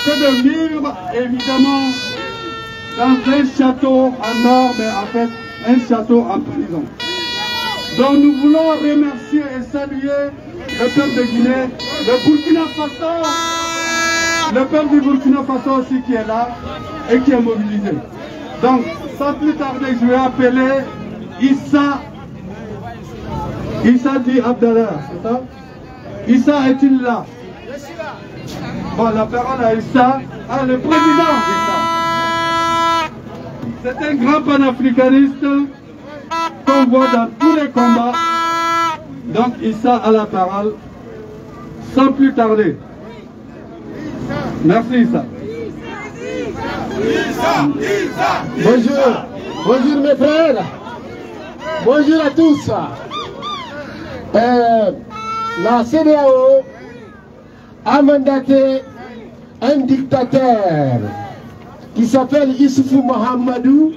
que de vivre, évidemment, dans un château en or, mais en fait, un château en prison. Donc nous voulons remercier et saluer le peuple de Guinée, le Burkina Faso, le peuple du Burkina Faso aussi qui est là et qui est mobilisé. Donc, sans plus tarder, je vais appeler Issa dit Abdallah, c'est ça? Issa est-il là? Bon, la parole à Issa, le président Issa. C'est un grand panafricaniste qu'on voit dans tous les combats. Donc Issa a la parole, sans plus tarder. Merci Issa. Bonjour, bonjour mes frères, bonjour à tous. La CEDEAO a mandaté un dictateur qui s'appelle Issoufou Mahamadou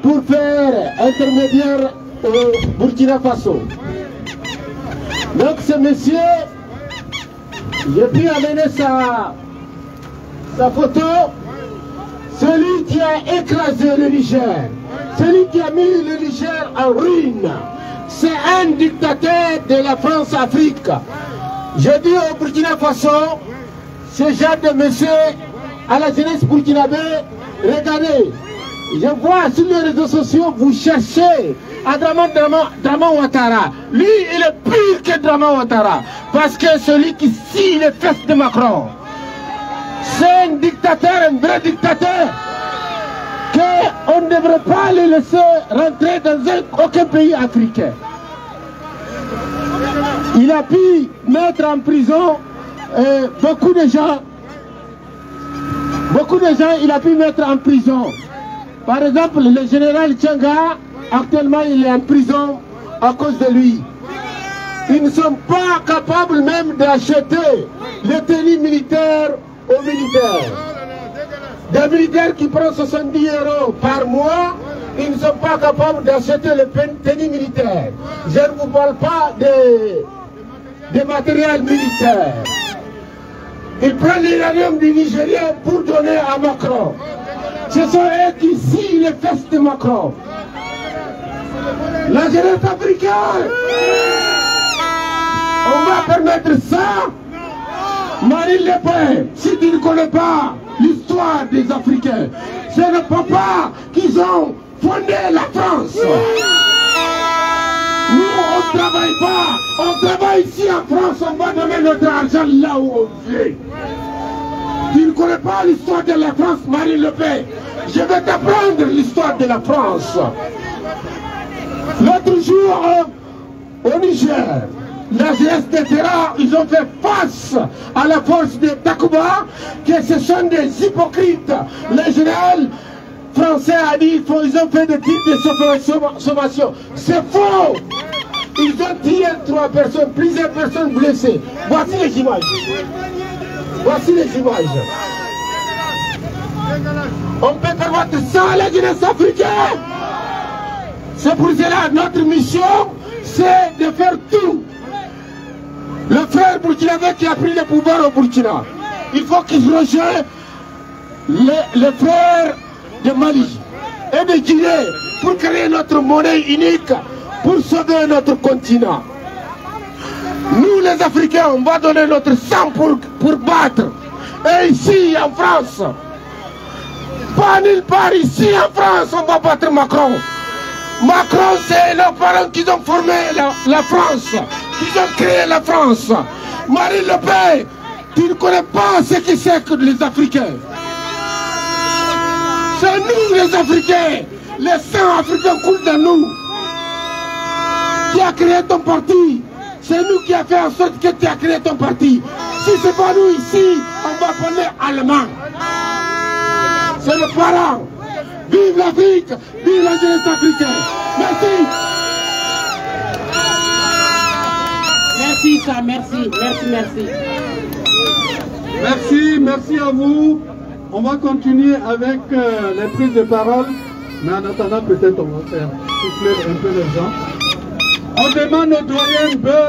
pour faire intermédiaire au Burkina Faso. Donc ce monsieur, j'ai pu amener sa photo, celui qui a écrasé le Niger, celui qui a mis le Niger en ruine. C'est un dictateur de la France-Afrique. Je dis au Burkina Faso, ce genre de monsieur à la jeunesse burkinabé, regardez, je vois sur les réseaux sociaux, vous cherchez à Draman Ouattara. Lui, il est pire que Draman Ouattara. Parce que celui qui scie les fesses de Macron, c'est un dictateur, un vrai dictateur, qu'on ne devrait pas le laisser rentrer dans aucun pays africain. Il a pu mettre en prison beaucoup de gens, il a pu mettre en prison. Par exemple, le général Tchanga, actuellement il est en prison à cause de lui. Ils ne sont pas capables même d'acheter les tenues militaires aux militaires. Des militaires qui prennent 70 € par mois, ils ne sont pas capables d'acheter les tenues militaires. Je ne vous parle pas des matériels militaires. Ils prennent l'uranium du Nigeria pour donner à Macron. Ce sont eux qui scient les fesses de Macron. La jeunesse africaine, on va permettre ça. Marine Le Pen, si tu ne connais pas l'histoire des Africains, c'est le papa qu'ils ont fondé la France. Nous, on ne travaille pas, on travaille ici en France, on va donner notre argent là où on veut. Tu ne connais pas l'histoire de la France, Marine Le Pen. Je vais t'apprendre l'histoire de la France. L'autre jour, au Niger, la jeunesse de Terra, ils ont fait face à la force de Takuba, que ce sont des hypocrites. Le général français a dit qu'ils ont fait des types de sommation. C'est faux! Ils ont tiré 3 personnes, plusieurs personnes blessées. Voici les images. Voici les images. On peut permettre ça à la jeunesse africaine. C'est pour cela notre mission, c'est de faire tout. Le frère burkinabé qui a pris le pouvoir au Burkina, il faut qu'il rejoigne les frères de Mali et de Guinée pour créer notre monnaie unique, pour sauver notre continent. Nous les Africains, on va donner notre sang pour battre. Et ici en France, pas nulle part, ici en France, on va battre Macron. Macron, c'est nos parents qui ont formé la France, qui ont créé la France. Marine Le Pen, tu ne connais pas ce que c'est que les Africains. C'est nous les Africains, les sangs africains coulent dans nous. Qui a créé ton parti? C'est nous qui avons fait en sorte que tu as créé ton parti. Si ce n'est pas nous ici, on va parler allemand. C'est le parent. Vive l'Afrique, vive la jeunesse africaine. Merci. Merci, ça, merci, merci. Merci à vous. On va continuer avec les prises de parole. Mais en attendant, peut-être on va faire souffler un peu les gens. On demande au doyen Beu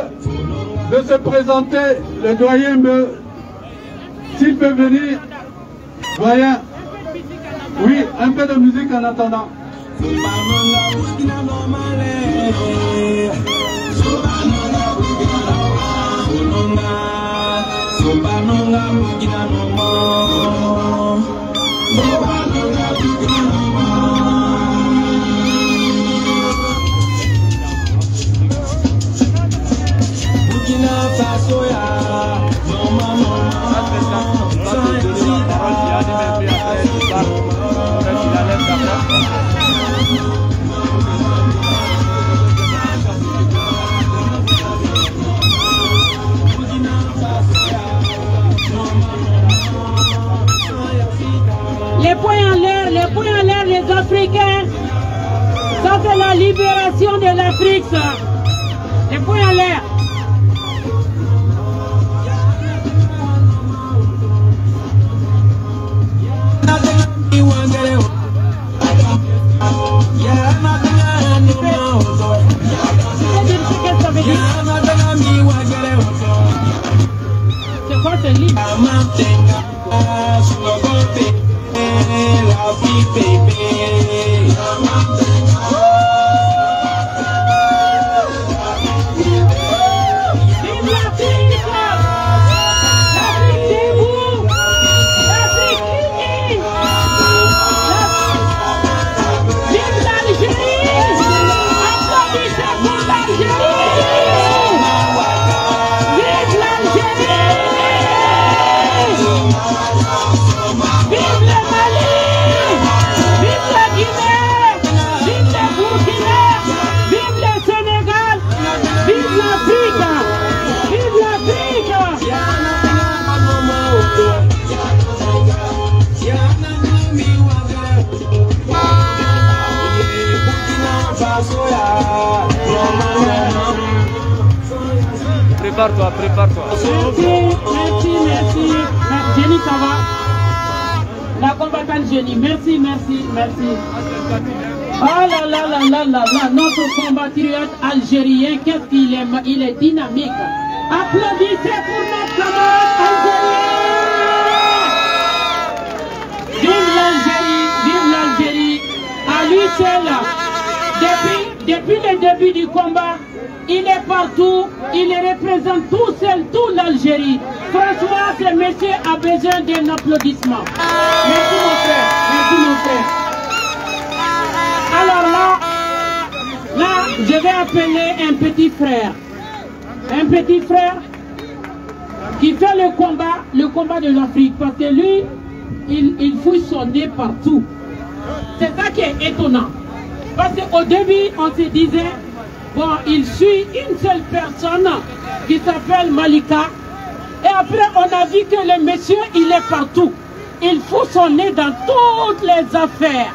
de se présenter. Le doyen Beu, s'il peut venir. Doyen, oui, un peu de musique en attendant. Les poings en l'air, les Africains. Ça, c'est la libération de l'Afrique, ça. Les poings en l'air. C'est quoi ce livre? Prépare-toi. Merci. Jenny, ça va? La combattante Jenny, merci. Oh là, notre compatriote algérien, qu'est-ce qu'il est? Il est dynamique. Applaudissez pour notre camarade algérien. Vive l'Algérie. À lui seul, depuis le début du combat, il est partout, il représente tout l'Algérie. Franchement, ce monsieur a besoin d'un applaudissement. Merci mon frère. Alors là, je vais appeler un petit frère. Un petit frère qui fait le combat de l'Afrique. Parce que lui, il fouille son nez partout. C'est ça qui est étonnant. Parce qu'au début, on se disait, bon, il suit une seule personne qui s'appelle Malika. Et après, on a vu que le monsieur, il est partout. Il fout son nez dans toutes les affaires.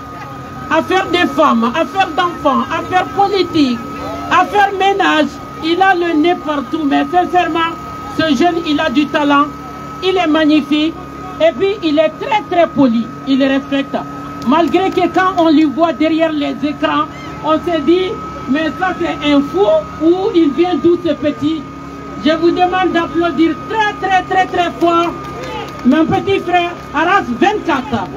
Affaires des femmes, affaires d'enfants, affaires politiques, affaires ménage. Il a le nez partout. Mais sincèrement, ce jeune, il a du talent. Il est magnifique. Et puis, il est très poli. Il respecte. Malgré que quand on lui voit derrière les écrans, on se dit, mais ça c'est un fou ou il vient d'où ce petit? Je vous demande d'applaudir très fort Mon petit frère, Aras 24.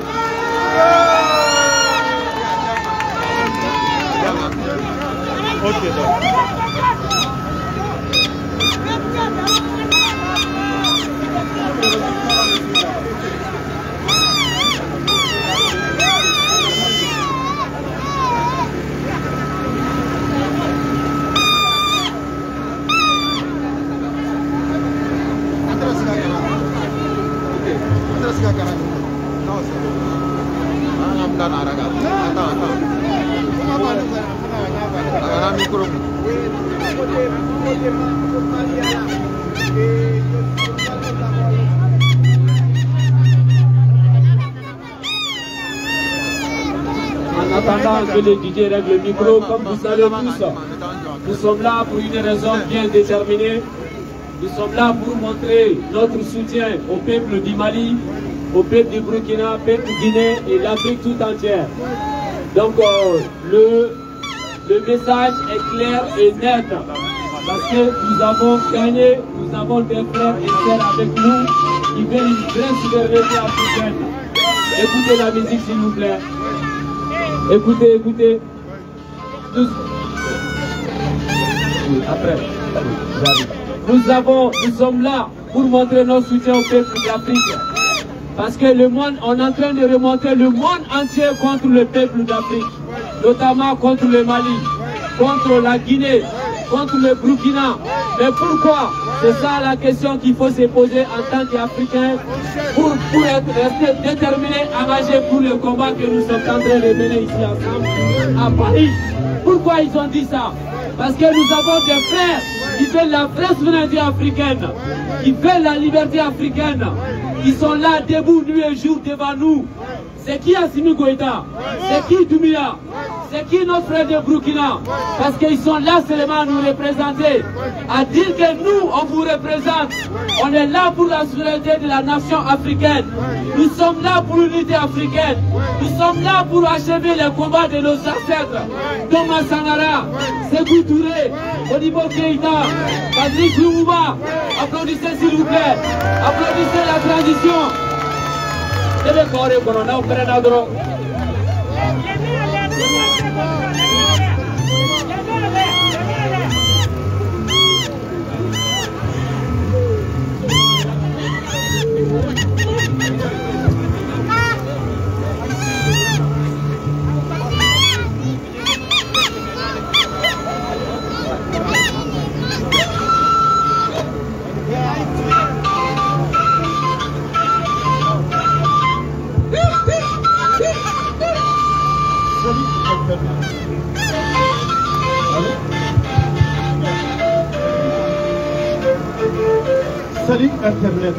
En attendant que le DJ règle le micro, comme vous savez tous, nous sommes là pour une raison bien déterminée. Nous sommes là pour montrer notre soutien au peuple du Mali, au peuple du Burkina, au peuple guinéen et l'Afrique tout entière. Donc le message est clair et net parce que nous avons gagné, nous avons des frères et sœurs avec nous qui veulent une vraie souveraineté africaine. Écoutez la musique s'il vous plaît. Écoutez, écoutez. Après, nous sommes là pour montrer notre soutien au peuple d'Afrique. Parce que le monde, on est en train de remonter le monde entier contre le peuple d'Afrique. Notamment contre le Mali, contre la Guinée, contre le Burkina. Mais pourquoi? C'est ça la question qu'il faut se poser en tant qu'Africains pour rester déterminés, engagés pour le combat que nous sommes en train de mener ici ensemble à Paris. Pourquoi ils ont dit ça? Parce que nous avons des frères qui veulent la vraie souveraineté africaine, qui veulent la liberté africaine, qui sont là debout nuit et jour devant nous. C'est qui Assimi Goïta? C'est qui Doumbouya? C'est qui notre frère de Burkina? Parce qu'ils sont là seulement à nous représenter, à dire que nous, on vous représente. On est là pour la souveraineté de la nation africaine. Nous sommes là pour l'unité africaine. Nous sommes là pour achever les combats de nos ancêtres. Thomas Sankara, Sékou Touré, Modibo Keïta, Patrice Lumumba. Applaudissez s'il vous plaît. Applaudissez la transition. Salut Internet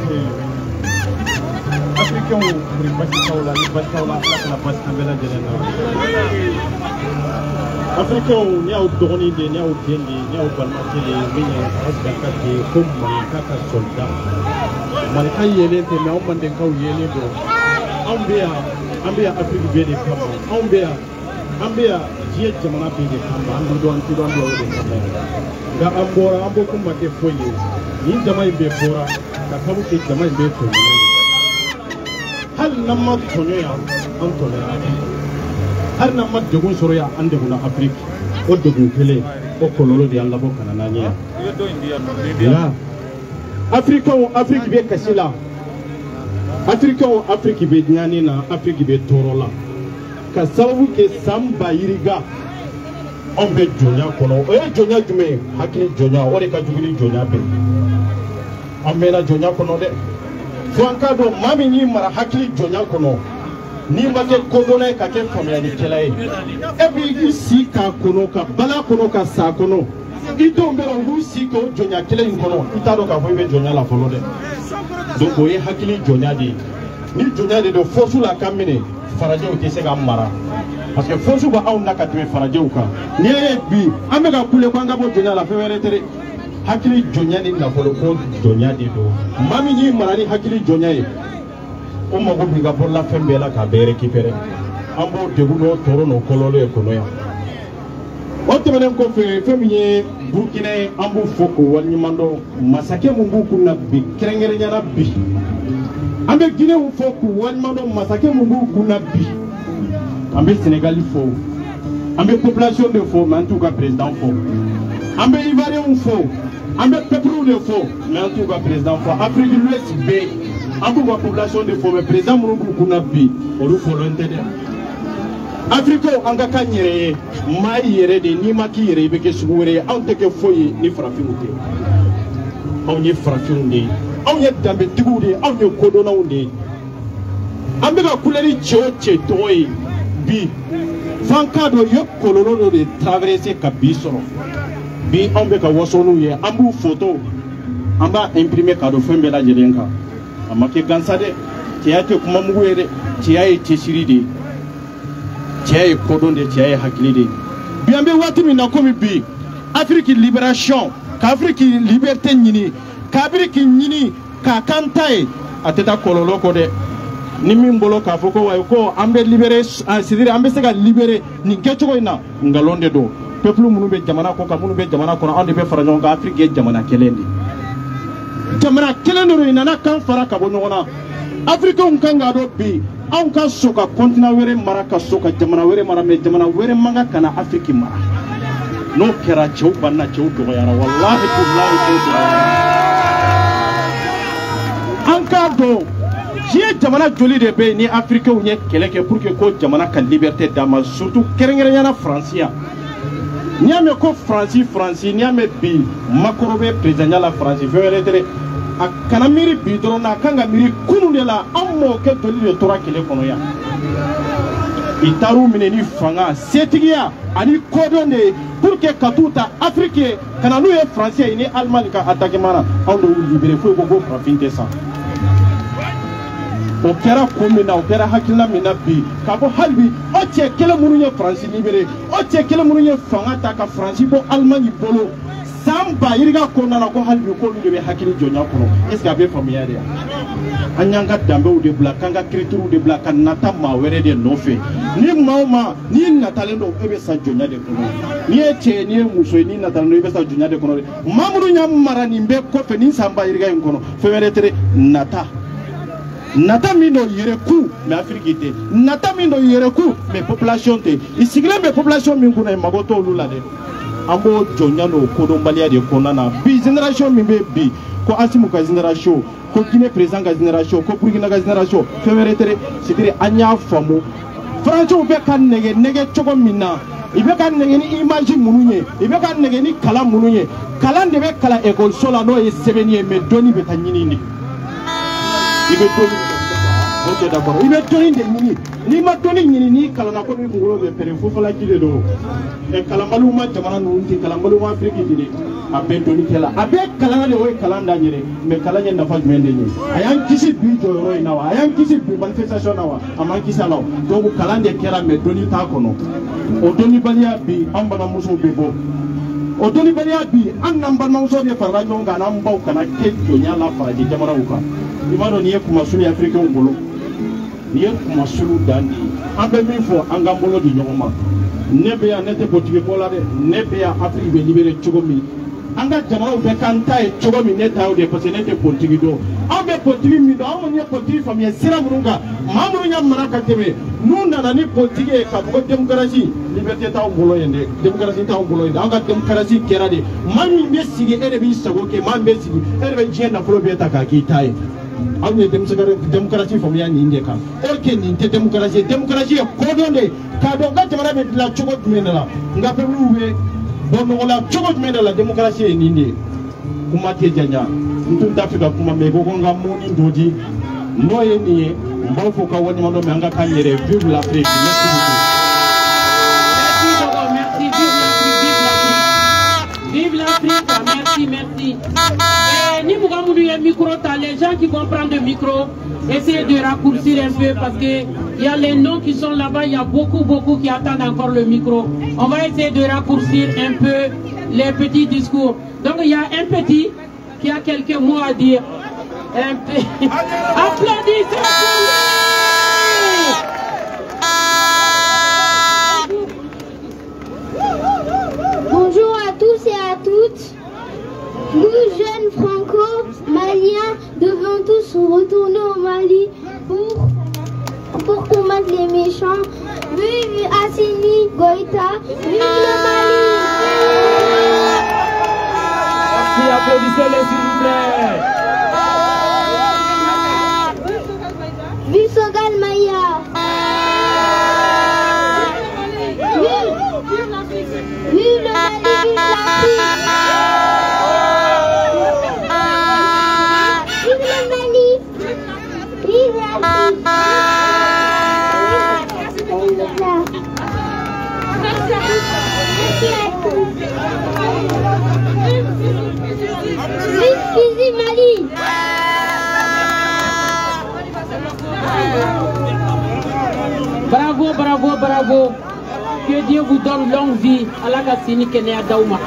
africain pour Bassikaola, la basse Kamela africain ni au Doroni, ni au Kendi, ni au Balmati, ni au Asbakati, comme Malikaka soldat. Malika Yele, mais on m'a dit qu'il y a Ambia Afrique bien des Kama, Ambia Dieu Jamana bien des Kama, Ambia Ga Ambora, Ambokum Mate Foye, ni Jamai Befora, Kakabuki Jamai Beto. Hal Namat Tonya, Antonia. Hal Namat Jogun Soria, Andeguna Afrique, Odogun Pele, Okololo de Alabo Kanania. Afrique be Kasila. Afrique be Nyanina, Afrique be Torola. Kasawu ke Samba Iriga. On be Jonia Kono, Jonia Jume, Haki Jonia, Oreka Jubili Jonia Be. Amena Jonia Kono de Francado, Mami ni Mara Haki Jonia Kono. Ni make Kodone Kake from Yanikelae. Every Sika Kono, Bala Kono, Sa Kono. Ito mbera ngu siko Jonia Kele Kono, Itado Kavoye Jonia la Folode. Donc, vous avez Jonia di. Ni Jonia de Fosu la Kamine, Faradje ou Tessega Mara. Parce que Fosu va on n'a qu'à tuer Faradje ou pas. Ni bi, Amega Poule Kwanga Jonia la Févérité. Hakili Jonia ni la Foloko Jonia di do. Mami ni Marani Hakili Jonia. On m'a dit que pour la femme, elle a récupéré. Ambo Teguno, Toro, Kololo et Konoya. tɛmɛnen kɔfɛ fɛn min ye Burkina ye an b'u fɔ k'u waleɲuman dɔn masakɛ mun b'u kunna bi kɛrɛnkɛrɛnnenya bi an bɛ Guinéw fɔ k'u waleɲuman dɔn masakɛ mun b'u kunna bi an bɛ Sénégal fɔ an bɛ population de fɔ mais an t'u ka président fɔ an bɛ Ivoiriens fɔ an bɛ peuple de fɔ mais an t'u ka président fɔ Afrique de l'Ouest bɛɛ an b'u ka population de fɔ mais président minnu b'u kunna bi olu fɔlɔn tɛ dɛ. Afrique an ka kan yɛrɛ ye maa yɛrɛ de n'i ma k'i yɛrɛ i bɛ kɛ sugu wɛrɛ ye anw tɛ kɛ foyi ye ni farafinw tɛ anw ye farafinw de ye anw ye danbetigiw de ye anw ye kodɔnnaw de ye an bɛ ka couleur cɛ o cɛ tɔgɔ ye bi f'an k'a dɔn i ye kɔlɔlɔ dɔ de traverser ka bi sɔrɔ bi anw bɛ ka waso n'u ye an b'u photo an b'a imprimer ka don fɛn bɛɛ lajɛlen kan a ma kɛ gansa dɛ cɛya tɛ kuma mugu ye dɛ cɛya ye cɛsiri de ye. Cɛ ye kodɔn de cɛ ye hakili de bi an bɛ waati min na komi bi Afrique libération ka Afrique liberté ɲini ka Afrique ɲini k'a kan ta ye a tɛ taa kɔlɔlɔ kɔ dɛ ni min bolo k'a fɔ ko wayi ko an bɛ libéré c'est-à-dire an bɛ se ka libéré nin kɛcogo in na ngalon de don peuple minnu bɛ jamana kɔ kan minnu bɛ jamana kɔnɔ anw de bɛ fara ɲɔgɔn kan Afrique ye jamana kelen de jamana kelen de don i nana kan fara ka bɔ ɲɔgɔn na Africains kan k'a dɔn bi anw ka so ka continent wɛrɛ mara ka so ka jamana wɛrɛ mara mais jamana wɛrɛ man ka kana Afrique mara n'o kɛra cɛw banna cɛw dɔgɔyara wallahi billahi cɛw dɔgɔyara an k'a dɔn diɲɛ jamana joli de bɛ yen ni Africains ye kɛlɛ kɛ pour que ko jamana ka liberté d'a ma surtout kɛrɛnkɛrɛnnenya France ya n'i y'a mɛn ko France n'i y'a mɛn bi Macron bɛ président la France fɛn wɛrɛ tɛ dɛ a kana miiri bi dɔrɔn na a kan ka miiri kunun de la an mɔkɛ joli de tora kɛlɛ kɔnɔ yan i taar'u minɛ ni fanga setigiya ani kodɔn de ye pour que ka t'u ta Afrique ye ka na n'u ye Français ye ni Allemagne ka attaquement na anw de y'u libéré foyi ko farafin tɛ sa o kɛra ko min na o kɛra hakilina min na bi k'a fɔ hali bi o cɛ kelen minnu ye France libéré o cɛ kelen minnu ye fanga ta ka France bɔ Allemagne bolo san ba yirika kɔnɔna na ko hali bi k'olu de bɛ hakili jɔnya kɔnɔ est ce que a bɛ faamuya de wa an y'an ka danbew de bila k'an ka kiritiriw de bila ka nata maa wɛrɛ de nɔfɛ ni maa o maa n'i natalen don e bɛ sa jɔnya de kɔnɔ n'i ye cɛ ye n'i ye muso ye n'i natalen don i bɛ sa jɔnya de kɔnɔ dɛ maa minnu y'a mara nin bɛɛ kɔfɛ nin san ba yirika in kɔnɔ fɛn wɛrɛ tɛ dɛ nata min don yɛrɛkun mais Afrique tɛ nata min don yɛrɛkun mais population tɛ i sigilen bɛ population min kunna i mago t'olu la dɛ an b'o jɔnya n'o kodɔnbaliya de kɔnɔna na bi génération min bɛ bi ko Asimu ka génération ko Guinée président ka génération ko Burkina ka génération fɛn wɛrɛ tɛ dɛ c'est-à-dire an y'a faamu Français bɛ ka nɛgɛ cogo min na i bɛ ka nɛgɛ ni image minnu ye i bɛ ka nɛgɛ ni kalan minnu ye kalan de bɛ kalan école la n'o ye sɛbɛnni ye mais dɔnni bɛ taa ɲini de i bɛ dɔnni o tɛ d'accord i bɛ dɔnni de ɲini n'i ma dɔnni ɲini n'i kalanna ko n'i kunkolo bɛ pɛrɛn fofalaji de don kalanbaliw ma jamana ninnu tɛ kalanbaliw ma Afrique de ye a bɛɛ dɔnnikɛla a bɛɛ kalan de o ye kalan da ɲɛrɛ mais kalan ye nafa jumɛn de ye a y'an kisi bi jɔyɔrɔ in na wa a y'an kisi bi manifestation na wa a m'an kisi a la donc kalan de kɛra mais dɔnni t'a kɔnɔ o dɔnnibaliya bi an balimamusow bɛ bɔ o dɔnnibaliya bi an n'an balimamusow de farala ɲɔgɔn kan n'an baw kana kɛ jɔnya la farajɛ jamanaw kan i b'a dɔn nin ye kumasulu ye Africains bolo nin ye kumasulu dan de ye an bɛ min fɔ an k'an bolo di ɲɔgɔn ma ne bɛ yan ne tɛ politique ko la dɛ ne bɛ yan Afrique bɛ libéré cogo min an ka jamanaw bɛ k'an ta ye cogo min ne ta y'o de ye parce que ne tɛ politique dɔn an bɛ politique min dɔn an kɔni ye politique faamuya sira minnu kan maa minnu y'a mara ka tɛmɛ n'u nana ni politique ye k'a fɔ ko démocratie liberté t'anw bolo yen dɛ démocratie t'anw bolo yen dɛ an ka démocratie kɛra de maa min bɛ sigi e de b'i sago kɛ maa min bɛ sigi e de bɛ diɲɛ nafolo bɛɛ ta k'a k'i ta ye anw ye démocratie faamuya nin de kan or que nin tɛ démocratie démocratie ye kodɔn de k'a dɔn n ka jamana bɛ dilan cogo jumɛn de la n ka peuple bɛ bɔ nɔgɔ la cogo jumɛn de la démocratie ye nin de ye kuma tɛ janya n tun t'a fɛ ka kuma mɛ ko n ka mun ni dɔ di n'o ye nin ye n b'aw fɔ ka waleɲuman dɔn mɛ an ka k'an yɛrɛ vive l'Afrique merci beaucoup. Vive l'Afrique, merci, merci. Et ni micro, les gens qui vont prendre le micro, essayez de raccourcir un peu parce qu'il y a les noms qui sont là-bas, il y a beaucoup qui attendent encore le micro. On va essayer de raccourcir un peu les petits discours. Donc il y a un petit qui a quelques mots à dire. Applaudissez pour lui. Nous, jeunes franco-maliens, devons tous retourner au Mali pour combattre les méchants. Vive Assimi Goïta, vive le Mali. Merci, applaudissez-les s'il vous plaît. Vive Sogal Maya. Vive le Mali, vive l'Afrique. Vive le Mali, vive l'Afrique. Vive Mali. Bravo, bravo, bravo. Que Dieu vous donne longue vie. Allah Kassini Kenya Daouma.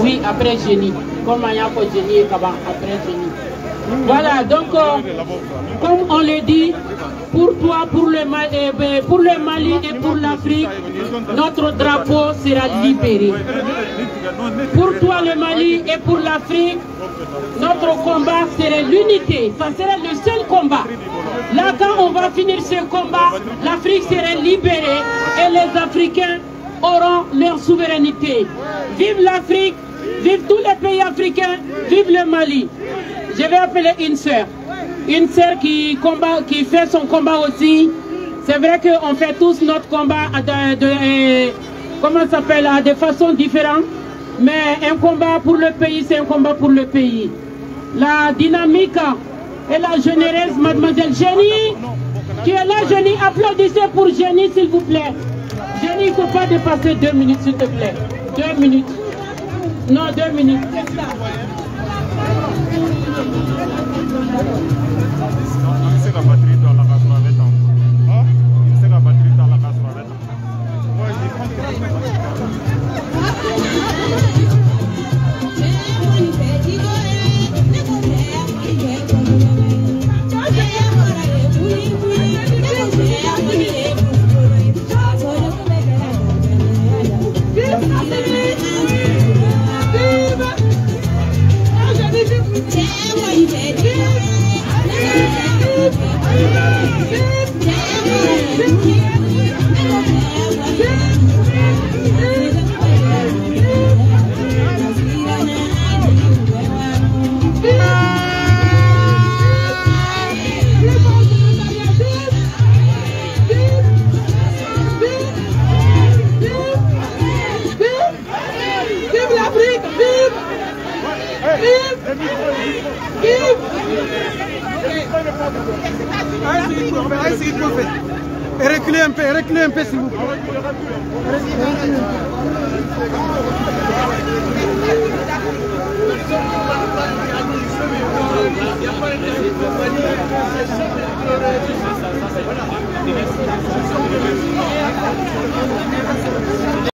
Oui, après génie. Comme il y a pour génie et Kaba, après génie. Voilà, donc, comme on le dit, pour toi, pour le Mali et pour l'Afrique, notre drapeau sera libéré. Pour toi, le Mali et pour l'Afrique, notre combat serait l'unité. Ça serait le seul combat. Là, quand on va finir ce combat, l'Afrique serait libérée et les Africains auront leur souveraineté. Vive l'Afrique, vive tous les pays africains, vive le Mali. Je vais appeler une sœur qui combat, qui fait son combat aussi. C'est vrai qu'on fait tous notre combat comment ça s'appelle, à des façons différentes. Mais un combat pour le pays, c'est un combat pour le pays. La dynamique et la généreuse mademoiselle Jenny, qui est là, Jenny, applaudissez pour Jenny s'il vous plaît. Jenny, il ne faut pas dépasser 2 minutes s'il te plaît. 2 minutes. Non, 2 minutes. C'est la batterie dans la casserole. Hein? C'est la batterie dans la casserole. Moi, Et reculez un peu s'il vous plaît. reculez un peu.